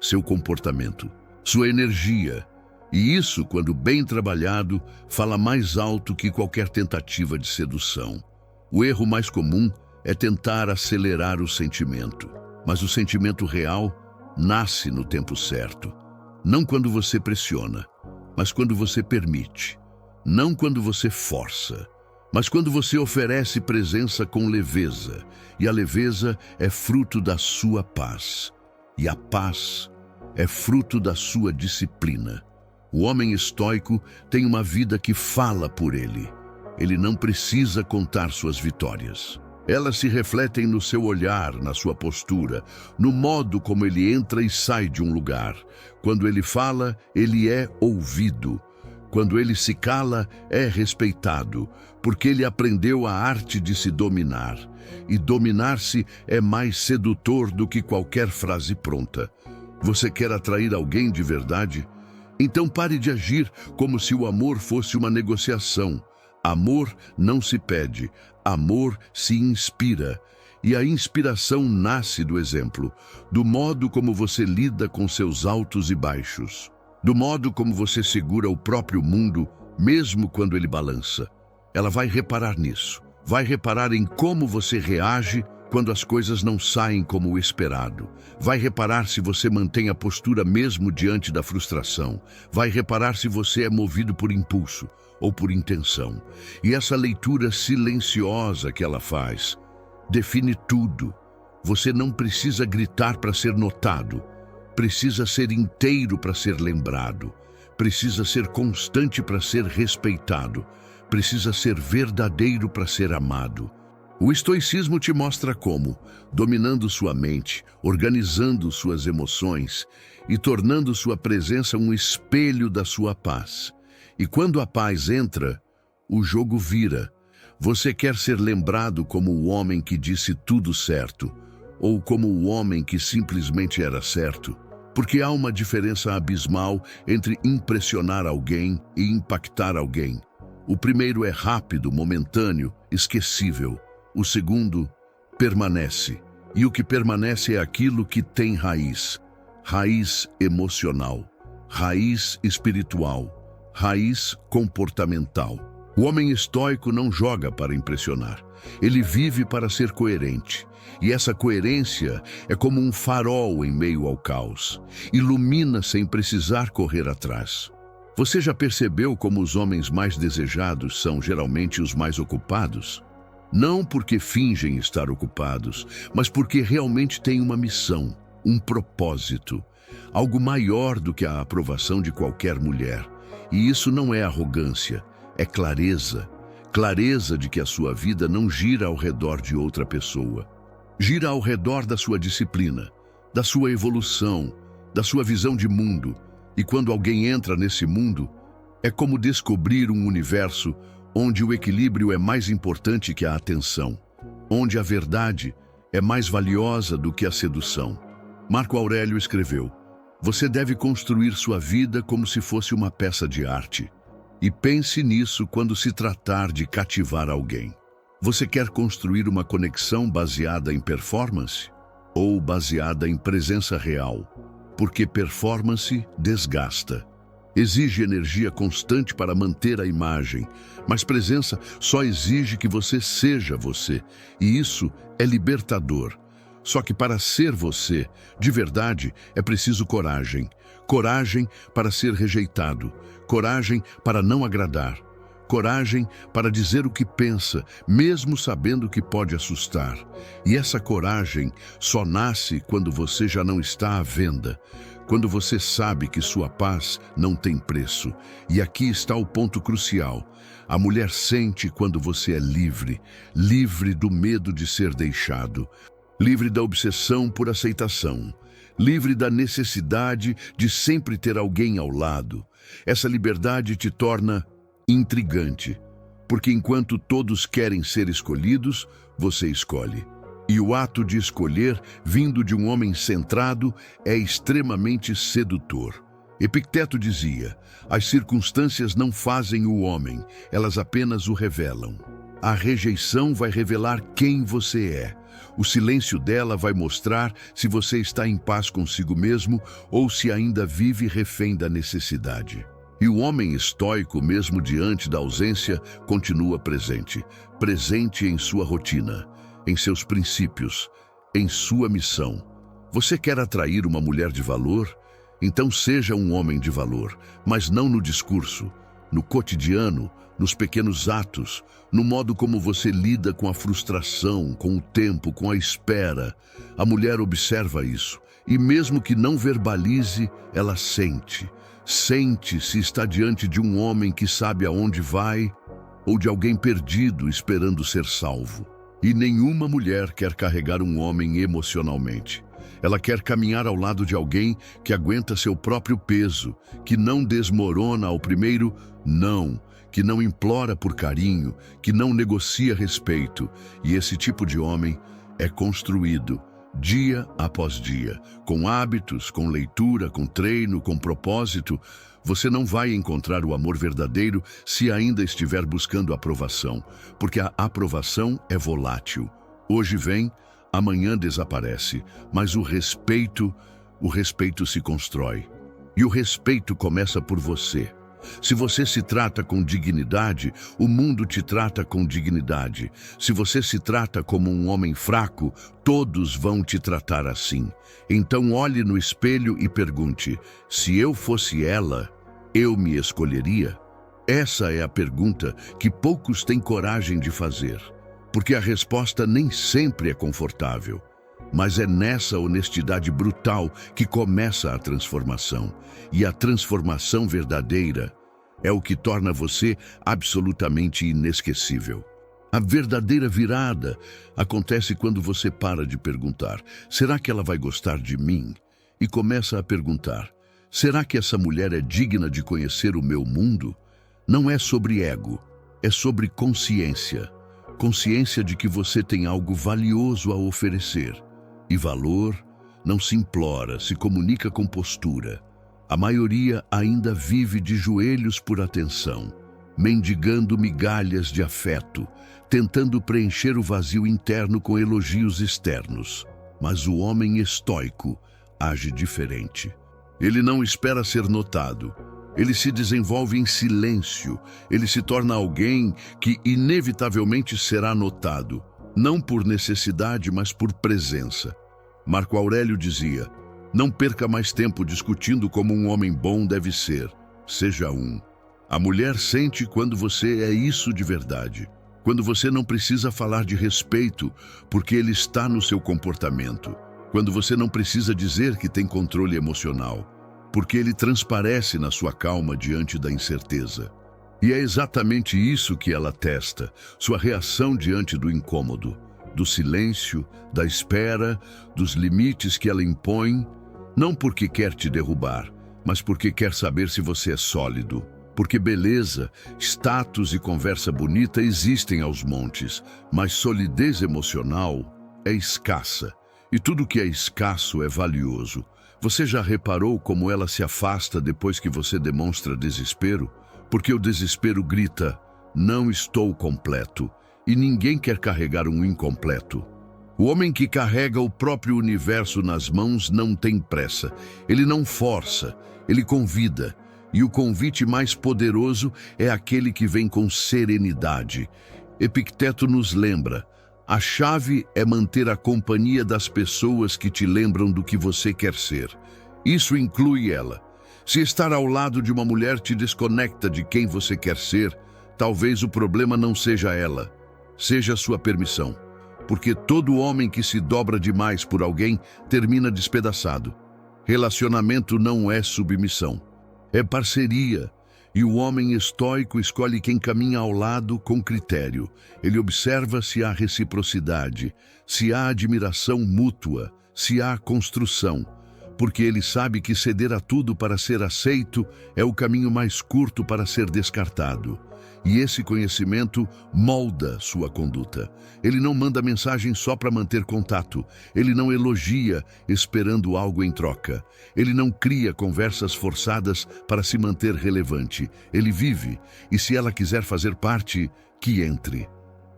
seu comportamento, sua energia. E isso, quando bem trabalhado, fala mais alto que qualquer tentativa de sedução. O erro mais comum é tentar acelerar o sentimento. mas o sentimento real nasce no tempo certo. Não quando você pressiona, mas quando você permite. Não quando você força, mas quando você oferece presença com leveza. E a leveza é fruto da sua paz. E a paz é fruto da sua disciplina. O homem estoico tem uma vida que fala por ele. Ele não precisa contar suas vitórias. Elas se refletem no seu olhar, na sua postura, no modo como ele entra e sai de um lugar. Quando ele fala, ele é ouvido. Quando ele se cala, é respeitado, porque ele aprendeu a arte de se dominar. E dominar-se é mais sedutor do que qualquer frase pronta. Você quer atrair alguém de verdade? Então pare de agir como se o amor fosse uma negociação. Amor não se pede, amor se inspira. E a inspiração nasce do exemplo, do modo como você lida com seus altos e baixos, do modo como você segura o próprio mundo, mesmo quando ele balança. Ela vai reparar nisso, vai reparar em como você reage quando as coisas não saem como o esperado. Vai reparar se você mantém a postura mesmo diante da frustração. Vai reparar se você é movido por impulso ou por intenção. E essa leitura silenciosa que ela faz define tudo. Você não precisa gritar para ser notado. Precisa ser inteiro para ser lembrado. Precisa ser constante para ser respeitado. Precisa ser verdadeiro para ser amado. O estoicismo te mostra como, dominando sua mente, organizando suas emoções e tornando sua presença um espelho da sua paz. E quando a paz entra, o jogo vira. Você quer ser lembrado como o homem que disse tudo certo, ou como o homem que simplesmente era certo? Porque há uma diferença abismal entre impressionar alguém e impactar alguém. O primeiro é rápido, momentâneo, esquecível. O segundo permanece. E o que permanece é aquilo que tem raiz. Raiz emocional, raiz espiritual, raiz comportamental. O homem estoico não joga para impressionar. Ele vive para ser coerente. E essa coerência é como um farol em meio ao caos. Ilumina sem precisar correr atrás. Você já percebeu como os homens mais desejados são geralmente os mais ocupados? Não porque fingem estar ocupados, mas porque realmente têm uma missão, um propósito, algo maior do que a aprovação de qualquer mulher. E isso não é arrogância, é clareza. Clareza de que a sua vida não gira ao redor de outra pessoa. Gira ao redor da sua disciplina, da sua evolução, da sua visão de mundo. E quando alguém entra nesse mundo, é como descobrir um universo onde o equilíbrio é mais importante que a atenção, onde a verdade é mais valiosa do que a sedução. Marco Aurélio escreveu: você deve construir sua vida como se fosse uma peça de arte. E pense nisso quando se tratar de cativar alguém. Você quer construir uma conexão baseada em performance ou baseada em presença real? Porque performance desgasta. Exige energia constante para manter a imagem, mas presença só exige que você seja você, e isso é libertador. Só que para ser você, de verdade, é preciso coragem. Coragem para ser rejeitado, coragem para não agradar, coragem para dizer o que pensa, mesmo sabendo que pode assustar. E essa coragem só nasce quando você já não está à venda, quando você sabe que sua paz não tem preço. E aqui está o ponto crucial. A mulher sente quando você é livre, livre do medo de ser deixado, livre da obsessão por aceitação, livre da necessidade de sempre ter alguém ao lado. Essa liberdade te torna intrigante, porque enquanto todos querem ser escolhidos, você escolhe. E o ato de escolher, vindo de um homem centrado, é extremamente sedutor. Epicteto dizia: as circunstâncias não fazem o homem, elas apenas o revelam. A rejeição vai revelar quem você é. O silêncio dela vai mostrar se você está em paz consigo mesmo ou se ainda vive refém da necessidade. E o homem estoico, mesmo diante da ausência, continua presente. Presente em sua rotina, em seus princípios, em sua missão. Você quer atrair uma mulher de valor? Então seja um homem de valor, mas não no discurso, no cotidiano, nos pequenos atos, no modo como você lida com a frustração, com o tempo, com a espera. A mulher observa isso, e mesmo que não verbalize, ela sente. Sente se está diante de um homem que sabe aonde vai ou de alguém perdido esperando ser salvo. E nenhuma mulher quer carregar um homem emocionalmente. Ela quer caminhar ao lado de alguém que aguenta seu próprio peso, que não desmorona ao primeiro não, que não implora por carinho, que não negocia respeito. E esse tipo de homem é construído dia após dia, com hábitos, com leitura, com treino, com propósito. Você não vai encontrar o amor verdadeiro se ainda estiver buscando aprovação, porque a aprovação é volátil. Hoje vem, amanhã desaparece, mas o respeito se constrói. E o respeito começa por você. Se você se trata com dignidade, o mundo te trata com dignidade. Se você se trata como um homem fraco, todos vão te tratar assim. Então olhe no espelho e pergunte: se eu fosse ela, eu me escolheria? Essa é a pergunta que poucos têm coragem de fazer, porque a resposta nem sempre é confortável. Mas é nessa honestidade brutal que começa a transformação. E a transformação verdadeira é o que torna você absolutamente inesquecível. A verdadeira virada acontece quando você para de perguntar: será que ela vai gostar de mim? E começa a perguntar: será que essa mulher é digna de conhecer o meu mundo? Não é sobre ego, é sobre consciência. Consciência de que você tem algo valioso a oferecer. E valor não se implora, se comunica com postura. A maioria ainda vive de joelhos por atenção, mendigando migalhas de afeto, tentando preencher o vazio interno com elogios externos. Mas o homem estoico age diferente. Ele não espera ser notado. Ele se desenvolve em silêncio. Ele se torna alguém que inevitavelmente será notado. Não por necessidade, mas por presença. Marco Aurélio dizia: não perca mais tempo discutindo como um homem bom deve ser. Seja um. A mulher sente quando você é isso de verdade. Quando você não precisa falar de respeito, porque ele está no seu comportamento. Quando você não precisa dizer que tem controle emocional, porque ele transparece na sua calma diante da incerteza. E é exatamente isso que ela testa, sua reação diante do incômodo, do silêncio, da espera, dos limites que ela impõe, não porque quer te derrubar, mas porque quer saber se você é sólido. Porque beleza, status e conversa bonita existem aos montes, mas solidez emocional é escassa. E tudo que é escasso é valioso. Você já reparou como ela se afasta depois que você demonstra desespero? Porque o desespero grita: não estou completo, e ninguém quer carregar um incompleto. O homem que carrega o próprio universo nas mãos não tem pressa. Ele não força, ele convida. E o convite mais poderoso é aquele que vem com serenidade. Epicteto nos lembra: a chave é manter a companhia das pessoas que te lembram do que você quer ser. Isso inclui ela. Se estar ao lado de uma mulher te desconecta de quem você quer ser, talvez o problema não seja ela, seja a sua permissão. Porque todo homem que se dobra demais por alguém termina despedaçado. Relacionamento não é submissão, é parceria. E o homem estoico escolhe quem caminha ao lado com critério. Ele observa se há reciprocidade, se há admiração mútua, se há construção. Porque ele sabe que ceder a tudo para ser aceito é o caminho mais curto para ser descartado. E esse conhecimento molda sua conduta. Ele não manda mensagem só para manter contato. Ele não elogia esperando algo em troca. Ele não cria conversas forçadas para se manter relevante. Ele vive, e se ela quiser fazer parte, que entre.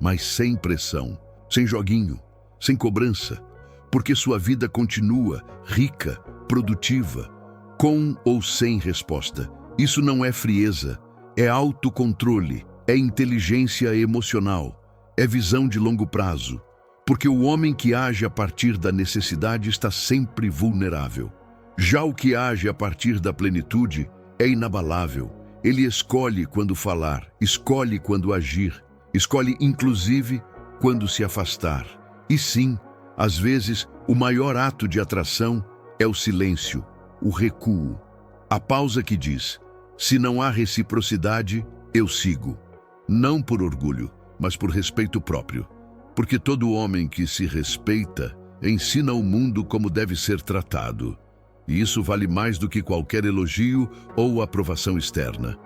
Mas sem pressão, sem joguinho, sem cobrança. Porque sua vida continua rica, produtiva, com ou sem resposta. Isso não é frieza. É autocontrole, é inteligência emocional, é visão de longo prazo. Porque o homem que age a partir da necessidade está sempre vulnerável. Já o que age a partir da plenitude é inabalável. Ele escolhe quando falar, escolhe quando agir, escolhe inclusive quando se afastar. E sim, às vezes, o maior ato de atração é o silêncio, o recuo. A pausa que diz: se não há reciprocidade, eu sigo. Não por orgulho, mas por respeito próprio. Porque todo homem que se respeita ensina ao mundo como deve ser tratado. E isso vale mais do que qualquer elogio ou aprovação externa.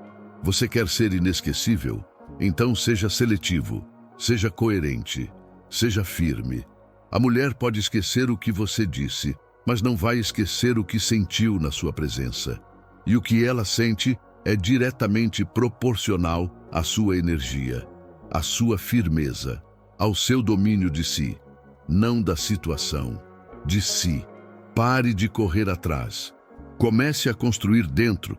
Você quer ser inesquecível? Então seja seletivo, seja coerente, seja firme. A mulher pode esquecer o que você disse, mas não vai esquecer o que sentiu na sua presença. E o que ela sente é diretamente proporcional à sua energia, à sua firmeza, ao seu domínio de si, não da situação, de si. Pare de correr atrás. Comece a construir dentro,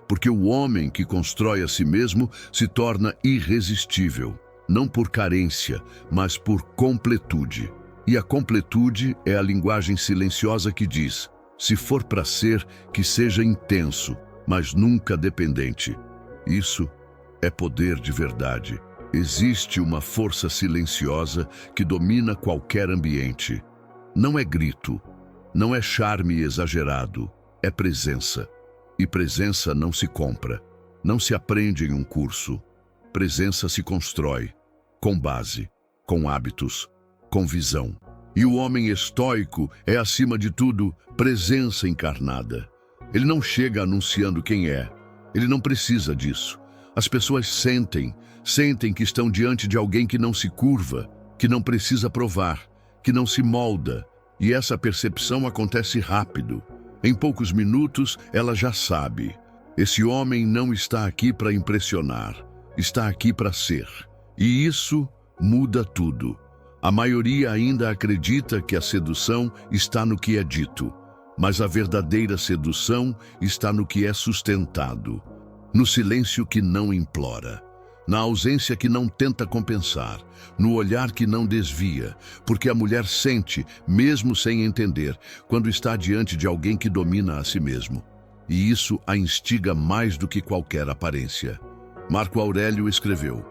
porque o homem que constrói a si mesmo se torna irresistível, não por carência, mas por completude. E a completude é a linguagem silenciosa que diz: se for para ser, que seja intenso, mas nunca dependente. Isso é poder de verdade. Existe uma força silenciosa que domina qualquer ambiente. Não é grito, não é charme exagerado, é presença. E presença não se compra, não se aprende em um curso. Presença se constrói, com base, com hábitos, com visão. E o homem estoico é, acima de tudo, presença encarnada. Ele não chega anunciando quem é. Ele não precisa disso. As pessoas sentem que estão diante de alguém que não se curva, que não precisa provar, que não se molda. E essa percepção acontece rápido. Em poucos minutos, ela já sabe. Esse homem não está aqui para impressionar, está aqui para ser. E isso muda tudo. A maioria ainda acredita que a sedução está no que é dito, mas a verdadeira sedução está no que é sustentado, no silêncio que não implora, na ausência que não tenta compensar, no olhar que não desvia, porque a mulher sente, mesmo sem entender, quando está diante de alguém que domina a si mesmo. E isso a instiga mais do que qualquer aparência. Marco Aurélio escreveu: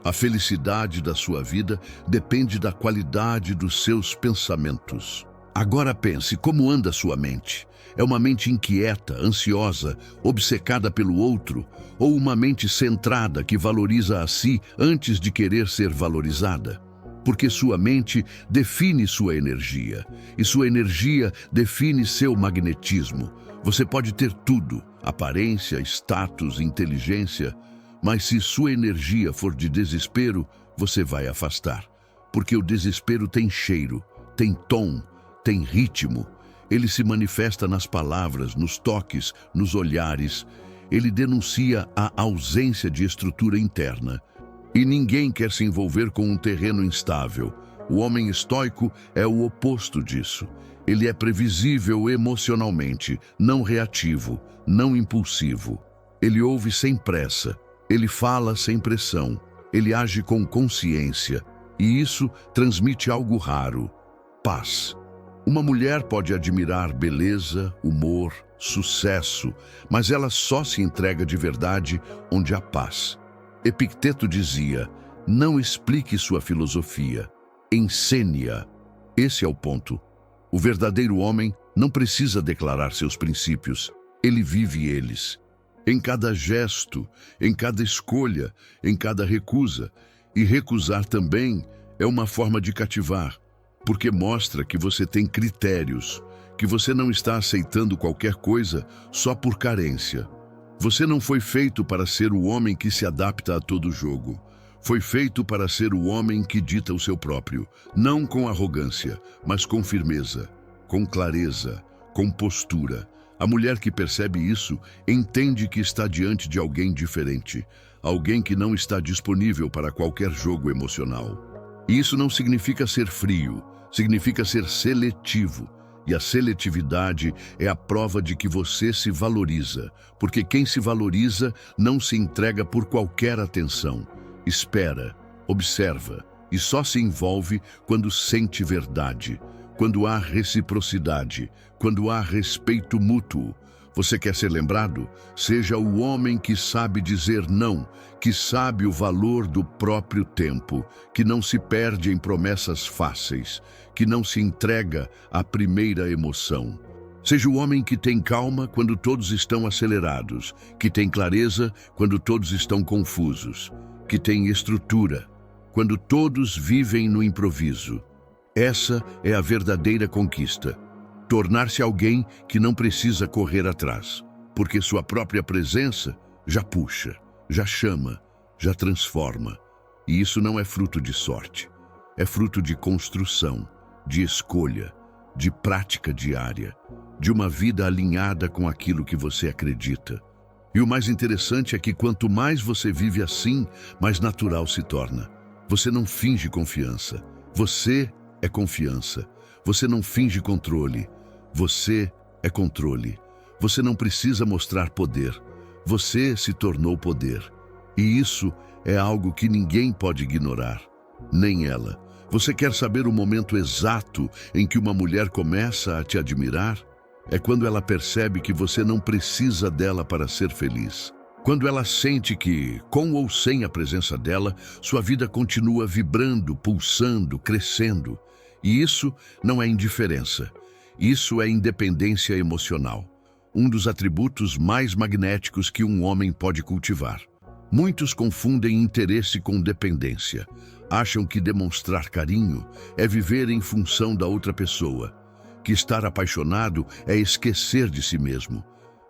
a felicidade da sua vida depende da qualidade dos seus pensamentos. Agora pense como anda sua mente. É uma mente inquieta, ansiosa, obcecada pelo outro, ou uma mente centrada que valoriza a si antes de querer ser valorizada? Porque sua mente define sua energia, e sua energia define seu magnetismo. Você pode ter tudo, aparência, status, inteligência, mas se sua energia for de desespero, você vai afastar. Porque o desespero tem cheiro, tem tom, tem ritmo. Ele se manifesta nas palavras, nos toques, nos olhares. Ele denuncia a ausência de estrutura interna. E ninguém quer se envolver com um terreno instável. O homem estoico é o oposto disso. Ele é previsível emocionalmente, não reativo, não impulsivo. Ele ouve sem pressa. Ele fala sem pressão, ele age com consciência, e isso transmite algo raro: paz. Uma mulher pode admirar beleza, humor, sucesso, mas ela só se entrega de verdade onde há paz. Epicteto dizia: não explique sua filosofia, ensene-a. Esse é o ponto. O verdadeiro homem não precisa declarar seus princípios, ele vive eles. Em cada gesto, em cada escolha, em cada recusa. E recusar também é uma forma de cativar, porque mostra que você tem critérios, que você não está aceitando qualquer coisa só por carência. Você não foi feito para ser o homem que se adapta a todo jogo. Foi feito para ser o homem que dita o seu próprio, não com arrogância, mas com firmeza, com clareza, com postura. A mulher que percebe isso entende que está diante de alguém diferente, alguém que não está disponível para qualquer jogo emocional. E isso não significa ser frio, significa ser seletivo. E a seletividade é a prova de que você se valoriza, porque quem se valoriza não se entrega por qualquer atenção. Espera, observa, e só se envolve quando sente verdade, quando há reciprocidade, quando há respeito mútuo. Você quer ser lembrado? Seja o homem que sabe dizer não, que sabe o valor do próprio tempo, que não se perde em promessas fáceis, que não se entrega à primeira emoção. Seja o homem que tem calma quando todos estão acelerados, que tem clareza quando todos estão confusos, que tem estrutura quando todos vivem no improviso. Essa é a verdadeira conquista. Tornar-se alguém que não precisa correr atrás, porque sua própria presença já puxa, já chama, já transforma. E isso não é fruto de sorte, é fruto de construção, de escolha, de prática diária, de uma vida alinhada com aquilo que você acredita. E o mais interessante é que quanto mais você vive assim, mais natural se torna. Você não finge confiança, você é confiança. Você não finge controle, você é controle. Você não precisa mostrar poder, você se tornou poder. E isso é algo que ninguém pode ignorar, nem ela. Você quer saber o momento exato em que uma mulher começa a te admirar? É quando ela percebe que você não precisa dela para ser feliz. Quando ela sente que, com ou sem a presença dela, sua vida continua vibrando, pulsando, crescendo. E isso não é indiferença. Isso é independência emocional. Um dos atributos mais magnéticos que um homem pode cultivar. Muitos confundem interesse com dependência. Acham que demonstrar carinho é viver em função da outra pessoa, que estar apaixonado é esquecer de si mesmo.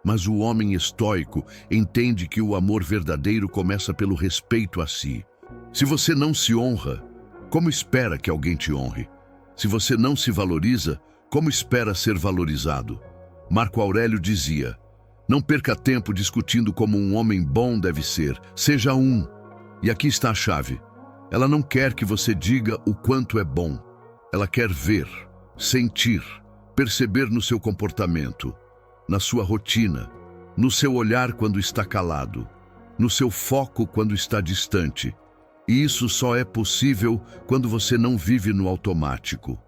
Mas o homem estoico entende que o amor verdadeiro começa pelo respeito a si. Se você não se honra, como espera que alguém te honre? Se você não se valoriza, como espera ser valorizado? Marco Aurélio dizia: não perca tempo discutindo como um homem bom deve ser, seja um. E aqui está a chave. Ela não quer que você diga o quanto é bom. Ela quer ver, sentir, perceber no seu comportamento, na sua rotina, no seu olhar quando está calado, no seu foco quando está distante. E isso só é possível quando você não vive no automático,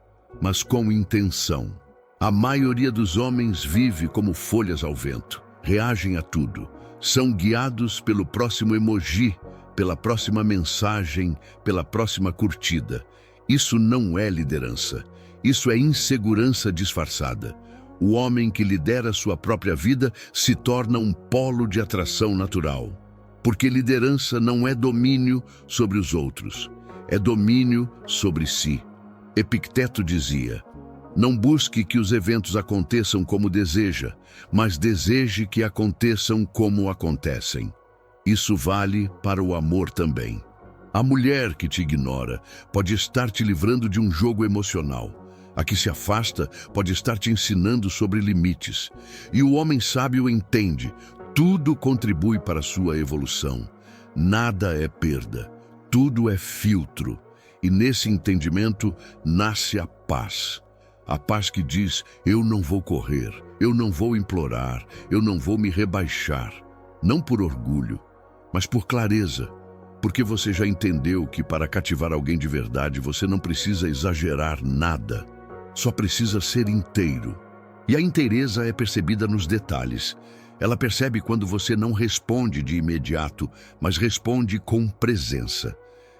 mas com intenção. A maioria dos homens vive como folhas ao vento, reagem a tudo, são guiados pelo próximo emoji, pela próxima mensagem, pela próxima curtida. Isso não é liderança, isso é insegurança disfarçada. O homem que lidera sua própria vida se torna um polo de atração natural. Porque liderança não é domínio sobre os outros, é domínio sobre si. Epicteto dizia: não busque que os eventos aconteçam como deseja, mas deseje que aconteçam como acontecem. Isso vale para o amor também. A mulher que te ignora pode estar te livrando de um jogo emocional. A que se afasta pode estar te ensinando sobre limites. E o homem sábio entende: tudo contribui para a sua evolução. Nada é perda, tudo é filtro. E nesse entendimento nasce a paz. A paz que diz: eu não vou correr, eu não vou implorar, eu não vou me rebaixar. Não por orgulho, mas por clareza. Porque você já entendeu que para cativar alguém de verdade você não precisa exagerar nada. Só precisa ser inteiro. E a inteireza é percebida nos detalhes. Ela percebe quando você não responde de imediato, mas responde com presença.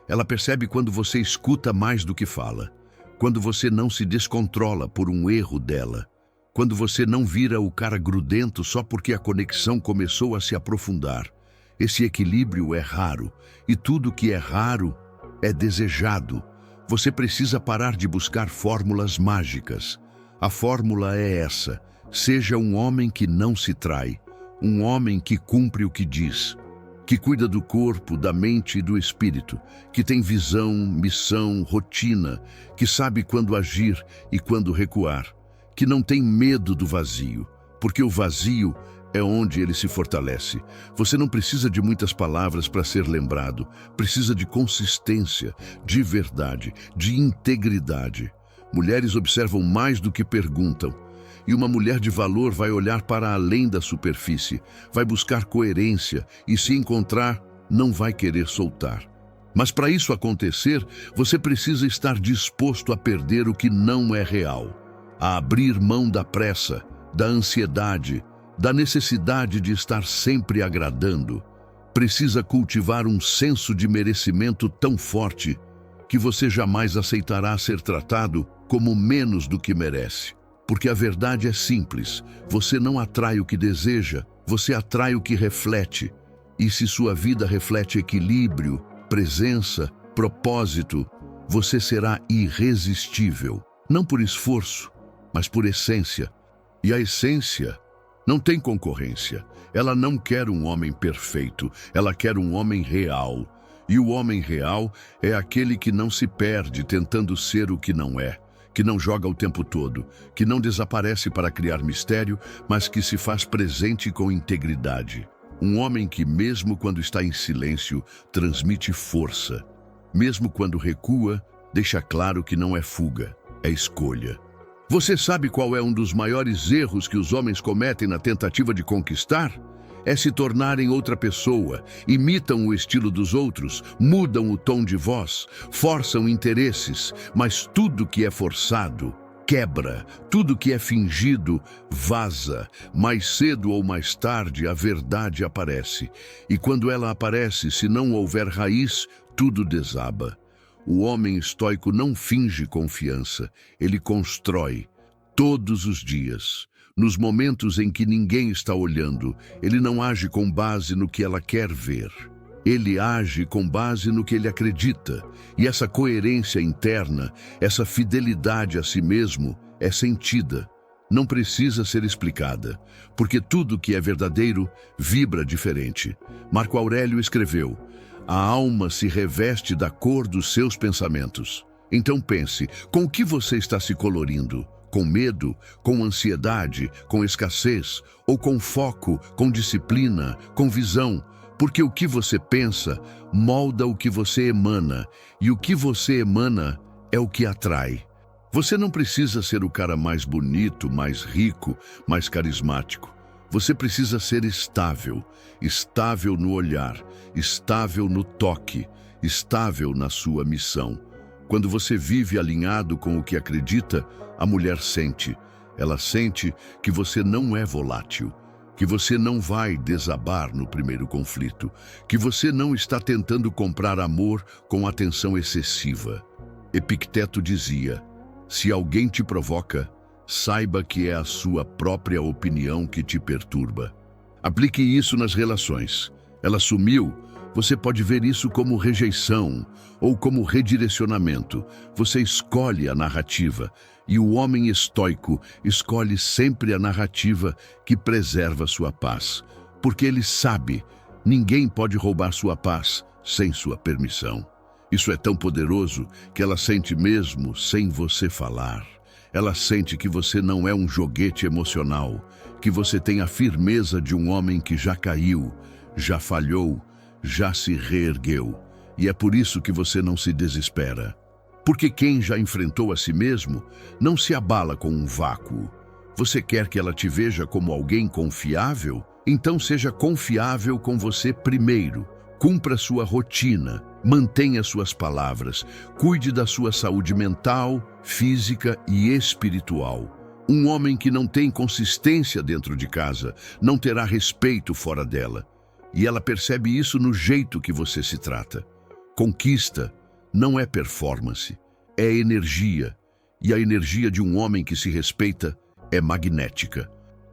Ela percebe quando você escuta mais do que fala. Quando você não se descontrola por um erro dela. Quando você não vira o cara grudento só porque a conexão começou a se aprofundar. Esse equilíbrio é raro, e tudo que é raro é desejado. Você precisa parar de buscar fórmulas mágicas. A fórmula é essa: seja um homem que não se trai, um homem que cumpre o que diz, que cuida do corpo, da mente e do espírito, que tem visão, missão, rotina, que sabe quando agir e quando recuar, que não tem medo do vazio, porque o vazio é onde ele se fortalece. Você não precisa de muitas palavras para ser lembrado. Precisa de consistência, de verdade, de integridade. Mulheres observam mais do que perguntam. E uma mulher de valor vai olhar para além da superfície, vai buscar coerência e, se encontrar, não vai querer soltar. Mas para isso acontecer, você precisa estar disposto a perder o que não é real, a abrir mão da pressa, da ansiedade, da necessidade de estar sempre agradando. Precisa cultivar um senso de merecimento tão forte que você jamais aceitará ser tratado como menos do que merece. Porque a verdade é simples, você não atrai o que deseja, você atrai o que reflete. E se sua vida reflete equilíbrio, presença, propósito, você será irresistível. Não por esforço, mas por essência. E a essência não tem concorrência. Ela não quer um homem perfeito, ela quer um homem real. E o homem real é aquele que não se perde tentando ser o que não é, que não joga o tempo todo, que não desaparece para criar mistério, mas que se faz presente com integridade. Um homem que, mesmo quando está em silêncio, transmite força. Mesmo quando recua, deixa claro que não é fuga, é escolha. Você sabe qual é um dos maiores erros que os homens cometem na tentativa de conquistar? É se tornarem outra pessoa, imitam o estilo dos outros, mudam o tom de voz, forçam interesses, mas tudo que é forçado quebra, tudo que é fingido vaza. Mais cedo ou mais tarde a verdade aparece, e quando ela aparece, se não houver raiz, tudo desaba. O homem estoico não finge confiança, ele constrói todos os dias. Nos momentos em que ninguém está olhando, ele não age com base no que ela quer ver. Ele age com base no que ele acredita. E essa coerência interna, essa fidelidade a si mesmo, é sentida. Não precisa ser explicada, porque tudo que é verdadeiro vibra diferente. Marco Aurélio escreveu: a alma se reveste da cor dos seus pensamentos. Então pense, com o que você está se colorindo? Com medo, com ansiedade, com escassez, ou com foco, com disciplina, com visão? Porque o que você pensa molda o que você emana, e o que você emana é o que atrai. Você não precisa ser o cara mais bonito, mais rico, mais carismático. Você precisa ser estável, estável no olhar, estável no toque, estável na sua missão. Quando você vive alinhado com o que acredita, a mulher sente. Ela sente que você não é volátil, que você não vai desabar no primeiro conflito, que você não está tentando comprar amor com atenção excessiva. Epicteto dizia: se alguém te provoca, saiba que é a sua própria opinião que te perturba. Aplique isso nas relações. Ela sumiu. Você pode ver isso como rejeição ou como redirecionamento. Você escolhe a narrativa, e o homem estoico escolhe sempre a narrativa que preserva sua paz, porque ele sabe, ninguém pode roubar sua paz sem sua permissão. Isso é tão poderoso que ela sente mesmo sem você falar. Ela sente que você não é um joguete emocional, que você tem a firmeza de um homem que já caiu, já falhou, já se reergueu. E é por isso que você não se desespera. Porque quem já enfrentou a si mesmo não se abala com um vácuo. Você quer que ela te veja como alguém confiável? Então seja confiável com você primeiro. Cumpra sua rotina, mantenha suas palavras, cuide da sua saúde mental, física e espiritual. Um homem que não tem consistência dentro de casa não terá respeito fora dela. E ela percebe isso no jeito que você se trata. Conquista não é performance, é energia. E a energia de um homem que se respeita é magnética.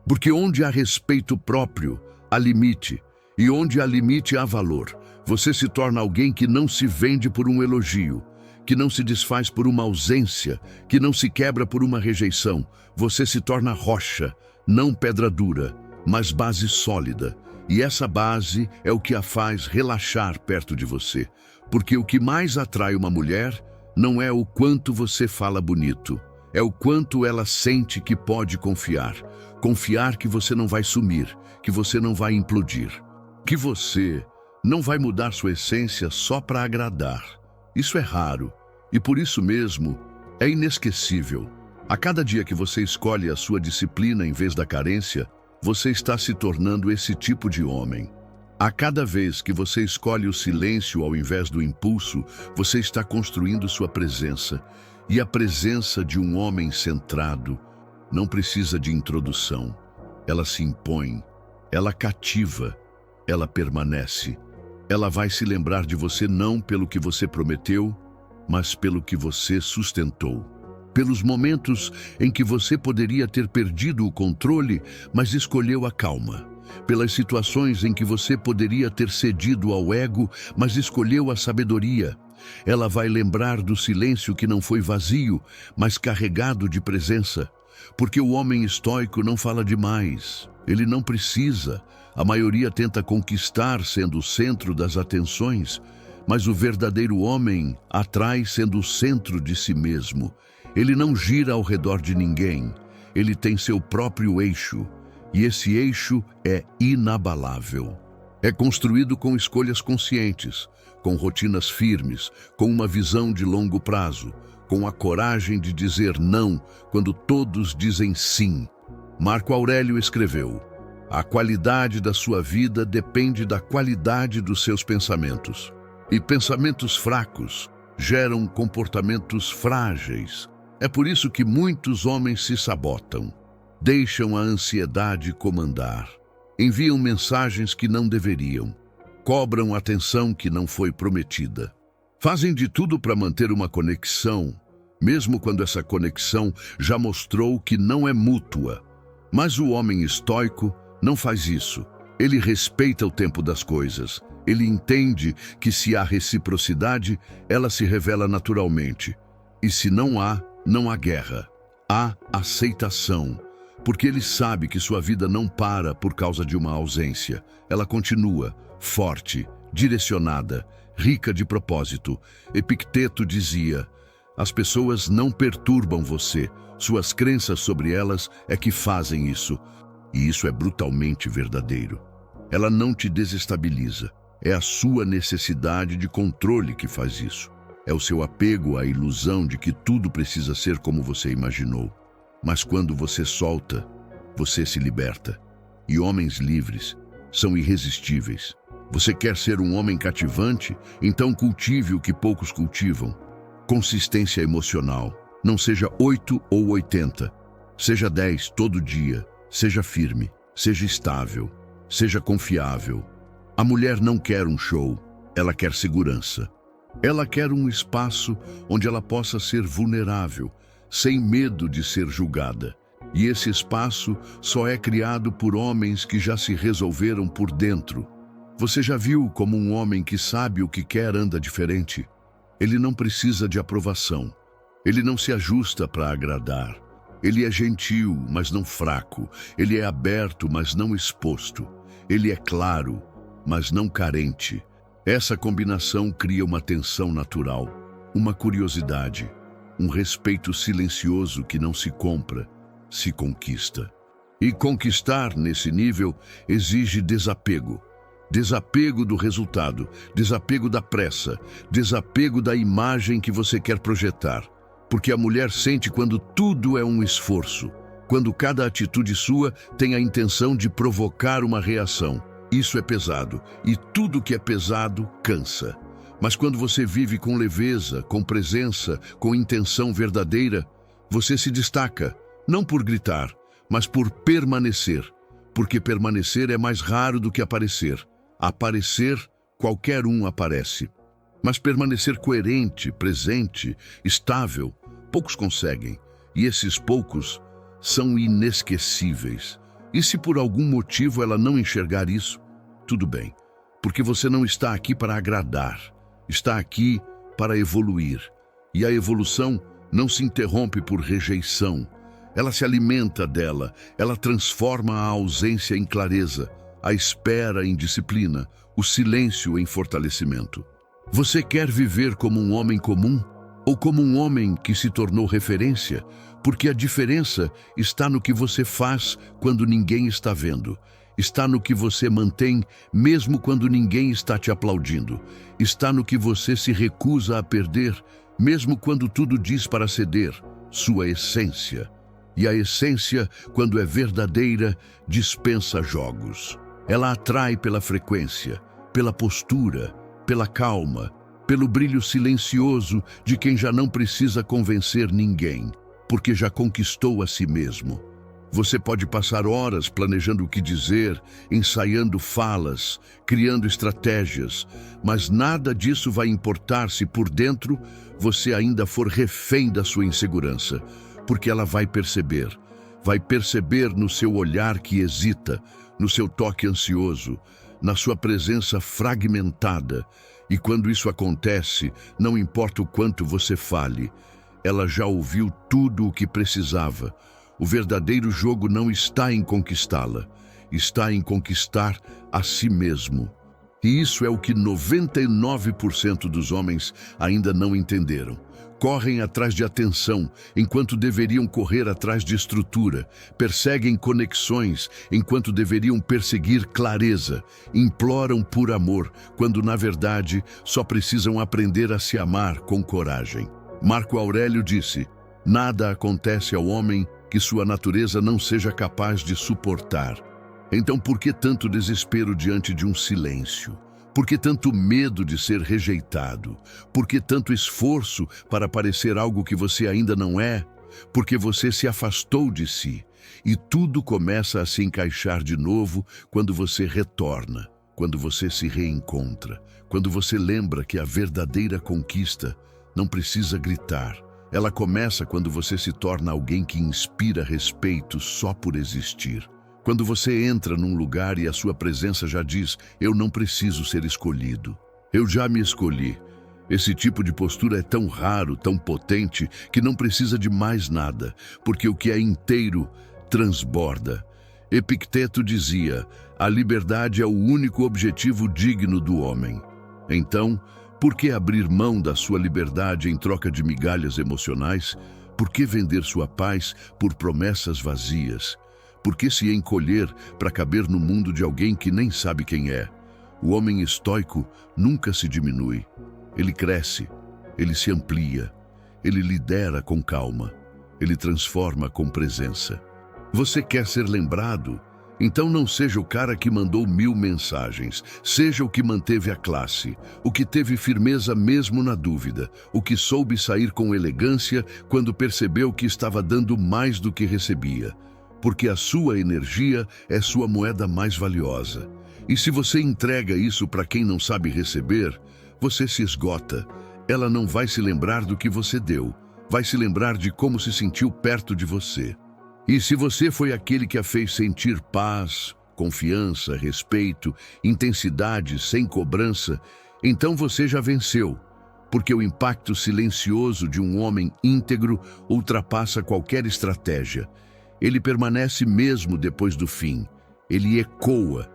Porque onde há respeito próprio, há limite. E onde há limite, há valor. Você se torna alguém que não se vende por um elogio, que não se desfaz por uma ausência, que não se quebra por uma rejeição. Você se torna rocha, não pedra dura, mas base sólida. E essa base é o que a faz relaxar perto de você. Porque o que mais atrai uma mulher não é o quanto você fala bonito, é o quanto ela sente que pode confiar. Confiar que você não vai sumir, que você não vai implodir, que você não vai mudar sua essência só para agradar. Isso é raro e por isso mesmo é inesquecível. A cada dia que você escolhe a sua disciplina em vez da carência, você está se tornando esse tipo de homem. A cada vez que você escolhe o silêncio ao invés do impulso, você está construindo sua presença. E a presença de um homem centrado não precisa de introdução. Ela se impõe, ela cativa, ela permanece. Ela vai se lembrar de você não pelo que você prometeu, mas pelo que você sustentou. Pelos momentos em que você poderia ter perdido o controle, mas escolheu a calma. Pelas situações em que você poderia ter cedido ao ego, mas escolheu a sabedoria. Ela vai lembrar do silêncio que não foi vazio, mas carregado de presença. Porque o homem estoico não fala demais. Ele não precisa. A maioria tenta conquistar sendo o centro das atenções, mas o verdadeiro homem atrai sendo o centro de si mesmo. Ele não gira ao redor de ninguém. Ele tem seu próprio eixo. E esse eixo é inabalável. É construído com escolhas conscientes, com rotinas firmes, com uma visão de longo prazo, com a coragem de dizer não quando todos dizem sim. Marco Aurélio escreveu: a qualidade da sua vida depende da qualidade dos seus pensamentos. E pensamentos fracos geram comportamentos frágeis. É por isso que muitos homens se sabotam. Deixam a ansiedade comandar, enviam mensagens que não deveriam, cobram atenção que não foi prometida. Fazem de tudo para manter uma conexão, mesmo quando essa conexão já mostrou que não é mútua. Mas o homem estoico não faz isso. Ele respeita o tempo das coisas. Ele entende que se há reciprocidade, ela se revela naturalmente. E se não há, não há guerra. Há aceitação. Porque ele sabe que sua vida não para por causa de uma ausência. Ela continua, forte, direcionada, rica de propósito. Epicteto dizia: as pessoas não perturbam você, suas crenças sobre elas é que fazem isso. E isso é brutalmente verdadeiro. Ela não te desestabiliza. É a sua necessidade de controle que faz isso. É o seu apego à ilusão de que tudo precisa ser como você imaginou. Mas quando você solta, você se liberta. E homens livres são irresistíveis. Você quer ser um homem cativante? Então cultive o que poucos cultivam. Consistência emocional. Não seja 8 ou 80. Seja 10 todo dia. Seja firme. Seja estável. Seja confiável. A mulher não quer um show. Ela quer segurança. Ela quer um espaço onde ela possa ser vulnerável, sem medo de ser julgada. E esse espaço só é criado por homens que já se resolveram por dentro. Você já viu como um homem que sabe o que quer anda diferente? Ele não precisa de aprovação. Ele não se ajusta para agradar. Ele é gentil, mas não fraco. Ele é aberto, mas não exposto. Ele é claro, mas não carente. Essa combinação cria uma tensão natural, uma curiosidade, um respeito silencioso que não se compra, se conquista. E conquistar nesse nível exige desapego. Desapego do resultado, desapego da pressa, desapego da imagem que você quer projetar. Porque a mulher sente quando tudo é um esforço, quando cada atitude sua tem a intenção de provocar uma reação. Isso é pesado, e tudo que é pesado cansa. Mas quando você vive com leveza, com presença, com intenção verdadeira, você se destaca, não por gritar, mas por permanecer. Porque permanecer é mais raro do que aparecer. Aparecer, qualquer um aparece. Mas permanecer coerente, presente, estável, poucos conseguem. E esses poucos são inesquecíveis. E se por algum motivo ela não enxergar isso, tudo bem. Porque você não está aqui para agradar. Está aqui para evoluir. E a evolução não se interrompe por rejeição. Ela se alimenta dela. Ela transforma a ausência em clareza, a espera em disciplina, o silêncio em fortalecimento. Você quer viver como um homem comum ou como um homem que se tornou referência? Porque a diferença está no que você faz quando ninguém está vendo. Está no que você mantém mesmo quando ninguém está te aplaudindo. Está no que você se recusa a perder, mesmo quando tudo diz para ceder, sua essência. E a essência, quando é verdadeira, dispensa jogos. Ela atrai pela frequência, pela postura, pela calma, pelo brilho silencioso de quem já não precisa convencer ninguém, porque já conquistou a si mesmo. Você pode passar horas planejando o que dizer, ensaiando falas, criando estratégias, mas nada disso vai importar se por dentro você ainda for refém da sua insegurança, porque ela vai perceber no seu olhar que hesita, no seu toque ansioso, na sua presença fragmentada. E quando isso acontece, não importa o quanto você fale, ela já ouviu tudo o que precisava. O verdadeiro jogo não está em conquistá-la, está em conquistar a si mesmo. E isso é o que 99% dos homens ainda não entenderam. Correm atrás de atenção, enquanto deveriam correr atrás de estrutura. Perseguem conexões, enquanto deveriam perseguir clareza. Imploram por amor, quando na verdade só precisam aprender a se amar com coragem. Marco Aurélio disse: "Nada acontece ao homem que sua natureza não seja capaz de suportar." Então por que tanto desespero diante de um silêncio? Por que tanto medo de ser rejeitado? Por que tanto esforço para parecer algo que você ainda não é? Porque você se afastou de si. E tudo começa a se encaixar de novo quando você retorna, quando você se reencontra, quando você lembra que a verdadeira conquista não precisa gritar. Ela começa quando você se torna alguém que inspira respeito só por existir. Quando você entra num lugar e a sua presença já diz: "Eu não preciso ser escolhido. Eu já me escolhi." Esse tipo de postura é tão raro, tão potente, que não precisa de mais nada, porque o que é inteiro transborda. Epicteto dizia: "A liberdade é o único objetivo digno do homem." Então, por que abrir mão da sua liberdade em troca de migalhas emocionais? Por que vender sua paz por promessas vazias? Por que se encolher para caber no mundo de alguém que nem sabe quem é? O homem estoico nunca se diminui. Ele cresce, ele se amplia, ele lidera com calma, ele transforma com presença. Você quer ser lembrado? Então não seja o cara que mandou 1000 mensagens. Seja o que manteve a classe, o que teve firmeza mesmo na dúvida, o que soube sair com elegância quando percebeu que estava dando mais do que recebia. Porque a sua energia é sua moeda mais valiosa. E se você entrega isso para quem não sabe receber, você se esgota. Ela não vai se lembrar do que você deu, vai se lembrar de como se sentiu perto de você. E se você foi aquele que a fez sentir paz, confiança, respeito, intensidade sem cobrança, então você já venceu. Porque o impacto silencioso de um homem íntegro ultrapassa qualquer estratégia. Ele permanece mesmo depois do fim. Ele ecoa.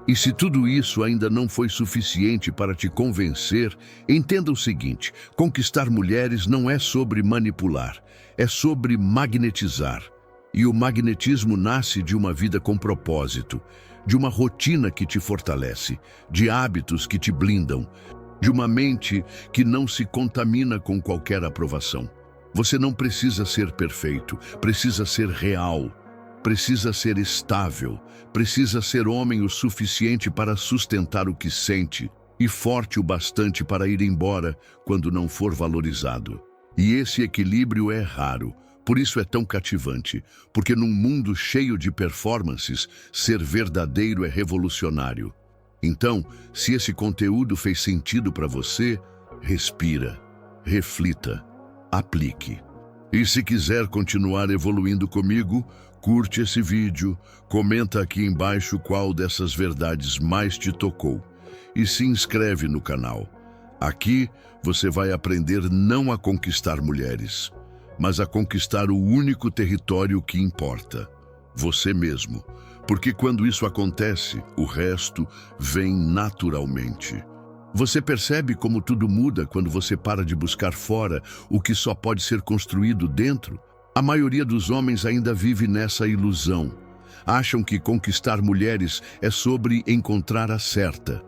E se tudo isso ainda não foi suficiente para te convencer, entenda o seguinte: conquistar mulheres não é sobre manipular, é sobre magnetizar. E o magnetismo nasce de uma vida com propósito, de uma rotina que te fortalece, de hábitos que te blindam, de uma mente que não se contamina com qualquer aprovação. Você não precisa ser perfeito, precisa ser real, precisa ser estável, precisa ser homem o suficiente para sustentar o que sente e forte o bastante para ir embora quando não for valorizado. E esse equilíbrio é raro, por isso é tão cativante, porque num mundo cheio de performances, ser verdadeiro é revolucionário. Então, se esse conteúdo fez sentido para você, respira, reflita, aplique. E se quiser continuar evoluindo comigo, curte esse vídeo, comenta aqui embaixo qual dessas verdades mais te tocou e se inscreve no canal. Aqui você vai aprender não a conquistar mulheres, mas a conquistar o único território que importa, você mesmo. Porque quando isso acontece, o resto vem naturalmente. Você percebe como tudo muda quando você para de buscar fora o que só pode ser construído dentro? A maioria dos homens ainda vive nessa ilusão. Acham que conquistar mulheres é sobre encontrar a certa.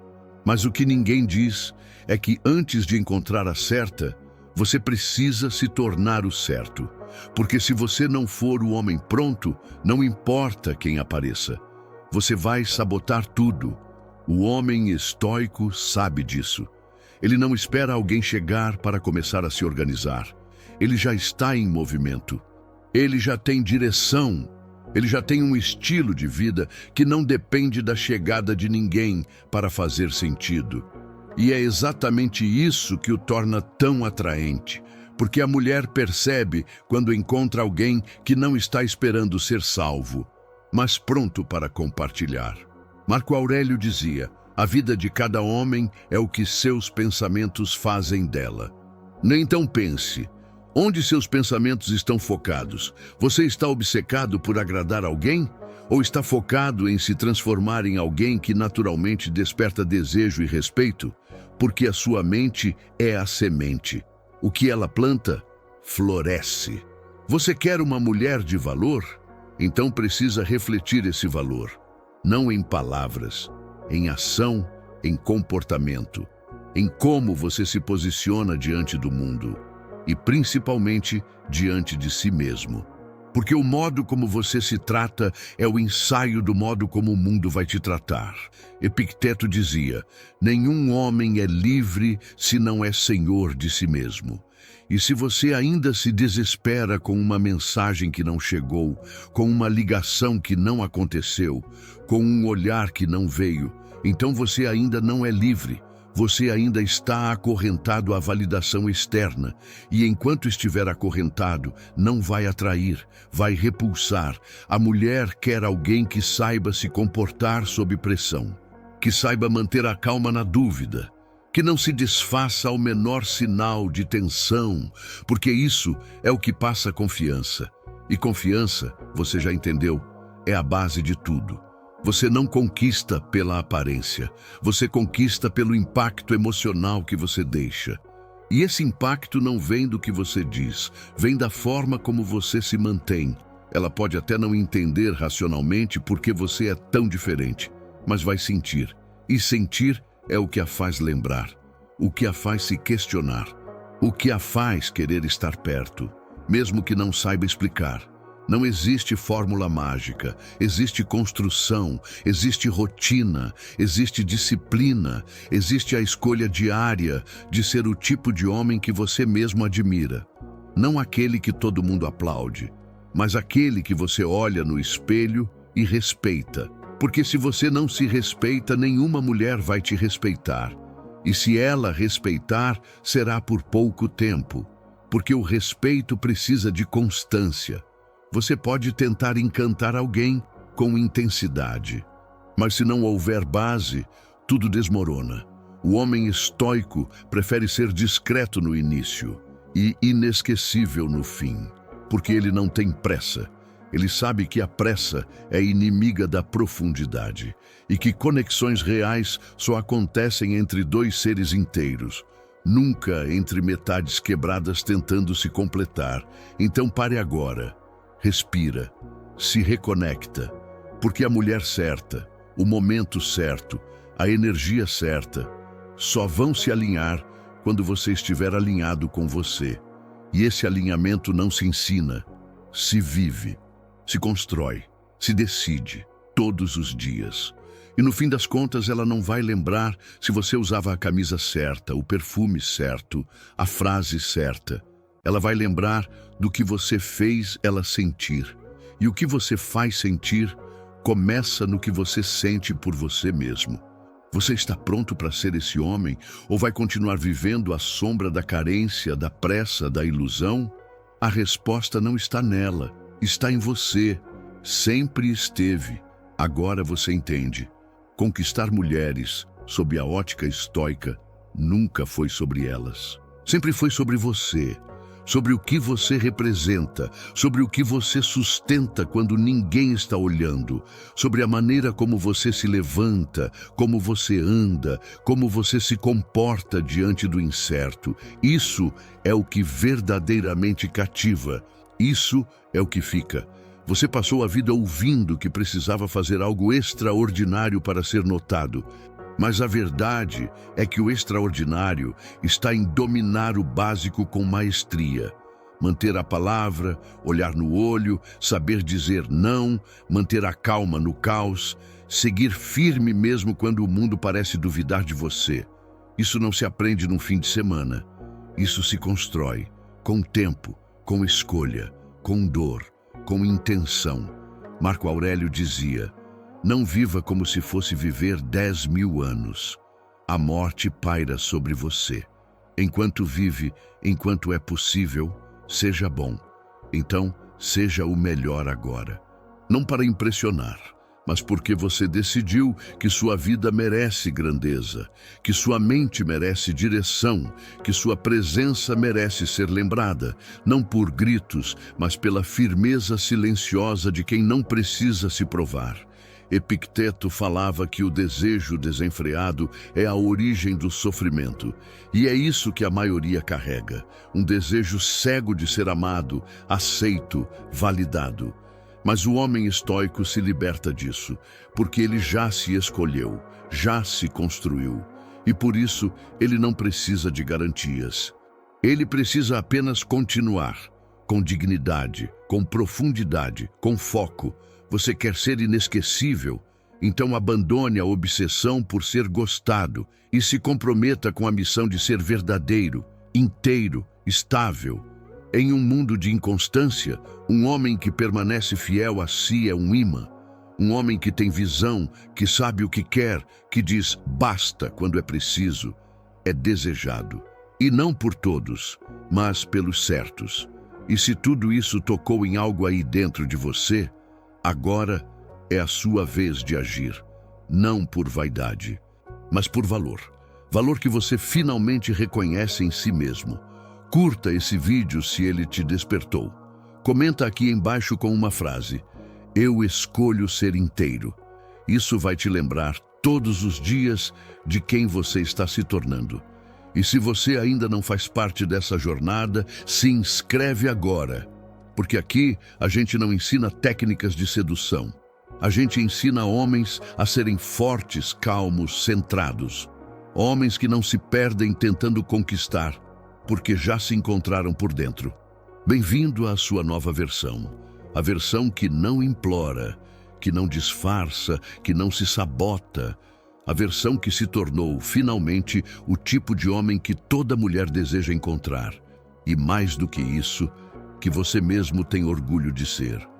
Mas o que ninguém diz é que antes de encontrar a certa, você precisa se tornar o certo. Porque se você não for o homem pronto, não importa quem apareça. Você vai sabotar tudo. O homem estoico sabe disso. Ele não espera alguém chegar para começar a se organizar. Ele já está em movimento. Ele já tem direção. Ele já tem um estilo de vida que não depende da chegada de ninguém para fazer sentido. E é exatamente isso que o torna tão atraente, porque a mulher percebe quando encontra alguém que não está esperando ser salvo, mas pronto para compartilhar. Marco Aurélio dizia: a vida de cada homem é o que seus pensamentos fazem dela. Então pense, onde seus pensamentos estão focados? Você está obcecado por agradar alguém? Ou está focado em se transformar em alguém que naturalmente desperta desejo e respeito? Porque a sua mente é a semente. O que ela planta, floresce. Você quer uma mulher de valor? Então precisa refletir esse valor. Não em palavras, em ação, em comportamento, em como você se posiciona diante do mundo e principalmente diante de si mesmo. Porque o modo como você se trata é o ensaio do modo como o mundo vai te tratar. Epicteto dizia: nenhum homem é livre se não é senhor de si mesmo. E se você ainda se desespera com uma mensagem que não chegou, com uma ligação que não aconteceu, com um olhar que não veio, então você ainda não é livre. Você ainda está acorrentado à validação externa, e enquanto estiver acorrentado, não vai atrair, vai repulsar. A mulher quer alguém que saiba se comportar sob pressão, que saiba manter a calma na dúvida, que não se desfaça ao menor sinal de tensão, porque isso é o que passa confiança. E confiança, você já entendeu, é a base de tudo. Você não conquista pela aparência, você conquista pelo impacto emocional que você deixa. E esse impacto não vem do que você diz, vem da forma como você se mantém. Ela pode até não entender racionalmente por que você é tão diferente, mas vai sentir. E sentir é o que a faz lembrar, o que a faz se questionar, o que a faz querer estar perto, mesmo que não saiba explicar. Não existe fórmula mágica, existe construção, existe rotina, existe disciplina, existe a escolha diária de ser o tipo de homem que você mesmo admira. Não aquele que todo mundo aplaude, mas aquele que você olha no espelho e respeita. Porque se você não se respeita, nenhuma mulher vai te respeitar. E se ela respeitar, será por pouco tempo, porque o respeito precisa de constância. Você pode tentar encantar alguém com intensidade, mas se não houver base, tudo desmorona. O homem estoico prefere ser discreto no início e inesquecível no fim, porque ele não tem pressa. Ele sabe que a pressa é inimiga da profundidade e que conexões reais só acontecem entre dois seres inteiros, nunca entre metades quebradas tentando se completar. Então pare agora. Respira, se reconecta, porque a mulher certa, o momento certo, a energia certa, só vão se alinhar quando você estiver alinhado com você. E esse alinhamento não se ensina, se vive, se constrói, se decide, todos os dias. E no fim das contas ela não vai lembrar se você usava a camisa certa, o perfume certo, a frase certa. Ela vai lembrar do que você fez ela sentir. E o que você faz sentir começa no que você sente por você mesmo. Você está pronto para ser esse homem ou vai continuar vivendo à sombra da carência, da pressa, da ilusão? A resposta não está nela, está em você. Sempre esteve. Agora você entende. Conquistar mulheres, sob a ótica estoica, nunca foi sobre elas. Sempre foi sobre você. Sobre o que você representa, sobre o que você sustenta quando ninguém está olhando, sobre a maneira como você se levanta, como você anda, como você se comporta diante do incerto. Isso é o que verdadeiramente cativa. Isso é o que fica. Você passou a vida ouvindo que precisava fazer algo extraordinário para ser notado. Mas a verdade é que o extraordinário está em dominar o básico com maestria. Manter a palavra, olhar no olho, saber dizer não, manter a calma no caos. seguir firme mesmo quando o mundo parece duvidar de você. Isso não se aprende num fim de semana. Isso se constrói com tempo, com escolha, com dor, com intenção. Marco Aurélio dizia: não viva como se fosse viver 10.000 anos. A morte paira sobre você. Enquanto vive, enquanto é possível, seja bom. Então, seja o melhor agora. Não para impressionar, mas porque você decidiu que sua vida merece grandeza, que sua mente merece direção, que sua presença merece ser lembrada, não por gritos, mas pela firmeza silenciosa de quem não precisa se provar. Epicteto falava que o desejo desenfreado é a origem do sofrimento, e é isso que a maioria carrega, um desejo cego de ser amado, aceito, validado. Mas o homem estoico se liberta disso, porque ele já se escolheu, já se construiu, e por isso ele não precisa de garantias. Ele precisa apenas continuar, com dignidade, com profundidade, com foco. Você quer ser inesquecível? Então abandone a obsessão por ser gostado e se comprometa com a missão de ser verdadeiro, inteiro, estável. Em um mundo de inconstância, um homem que permanece fiel a si é um imã. Um homem que tem visão, que sabe o que quer, que diz basta quando é preciso, é desejado. E não por todos, mas pelos certos. E se tudo isso tocou em algo aí dentro de você, agora é a sua vez de agir, não por vaidade, mas por valor. Valor que você finalmente reconhece em si mesmo. Curta esse vídeo se ele te despertou. Comenta aqui embaixo com uma frase: eu escolho ser inteiro. Isso vai te lembrar todos os dias de quem você está se tornando. E se você ainda não faz parte dessa jornada, se inscreve agora. Porque aqui a gente não ensina técnicas de sedução. A gente ensina homens a serem fortes, calmos, centrados. Homens que não se perdem tentando conquistar, porque já se encontraram por dentro. Bem-vindo à sua nova versão. A versão que não implora, que não disfarça, que não se sabota. A versão que se tornou, finalmente, o tipo de homem que toda mulher deseja encontrar. E mais do que isso, que você mesmo tem orgulho de ser.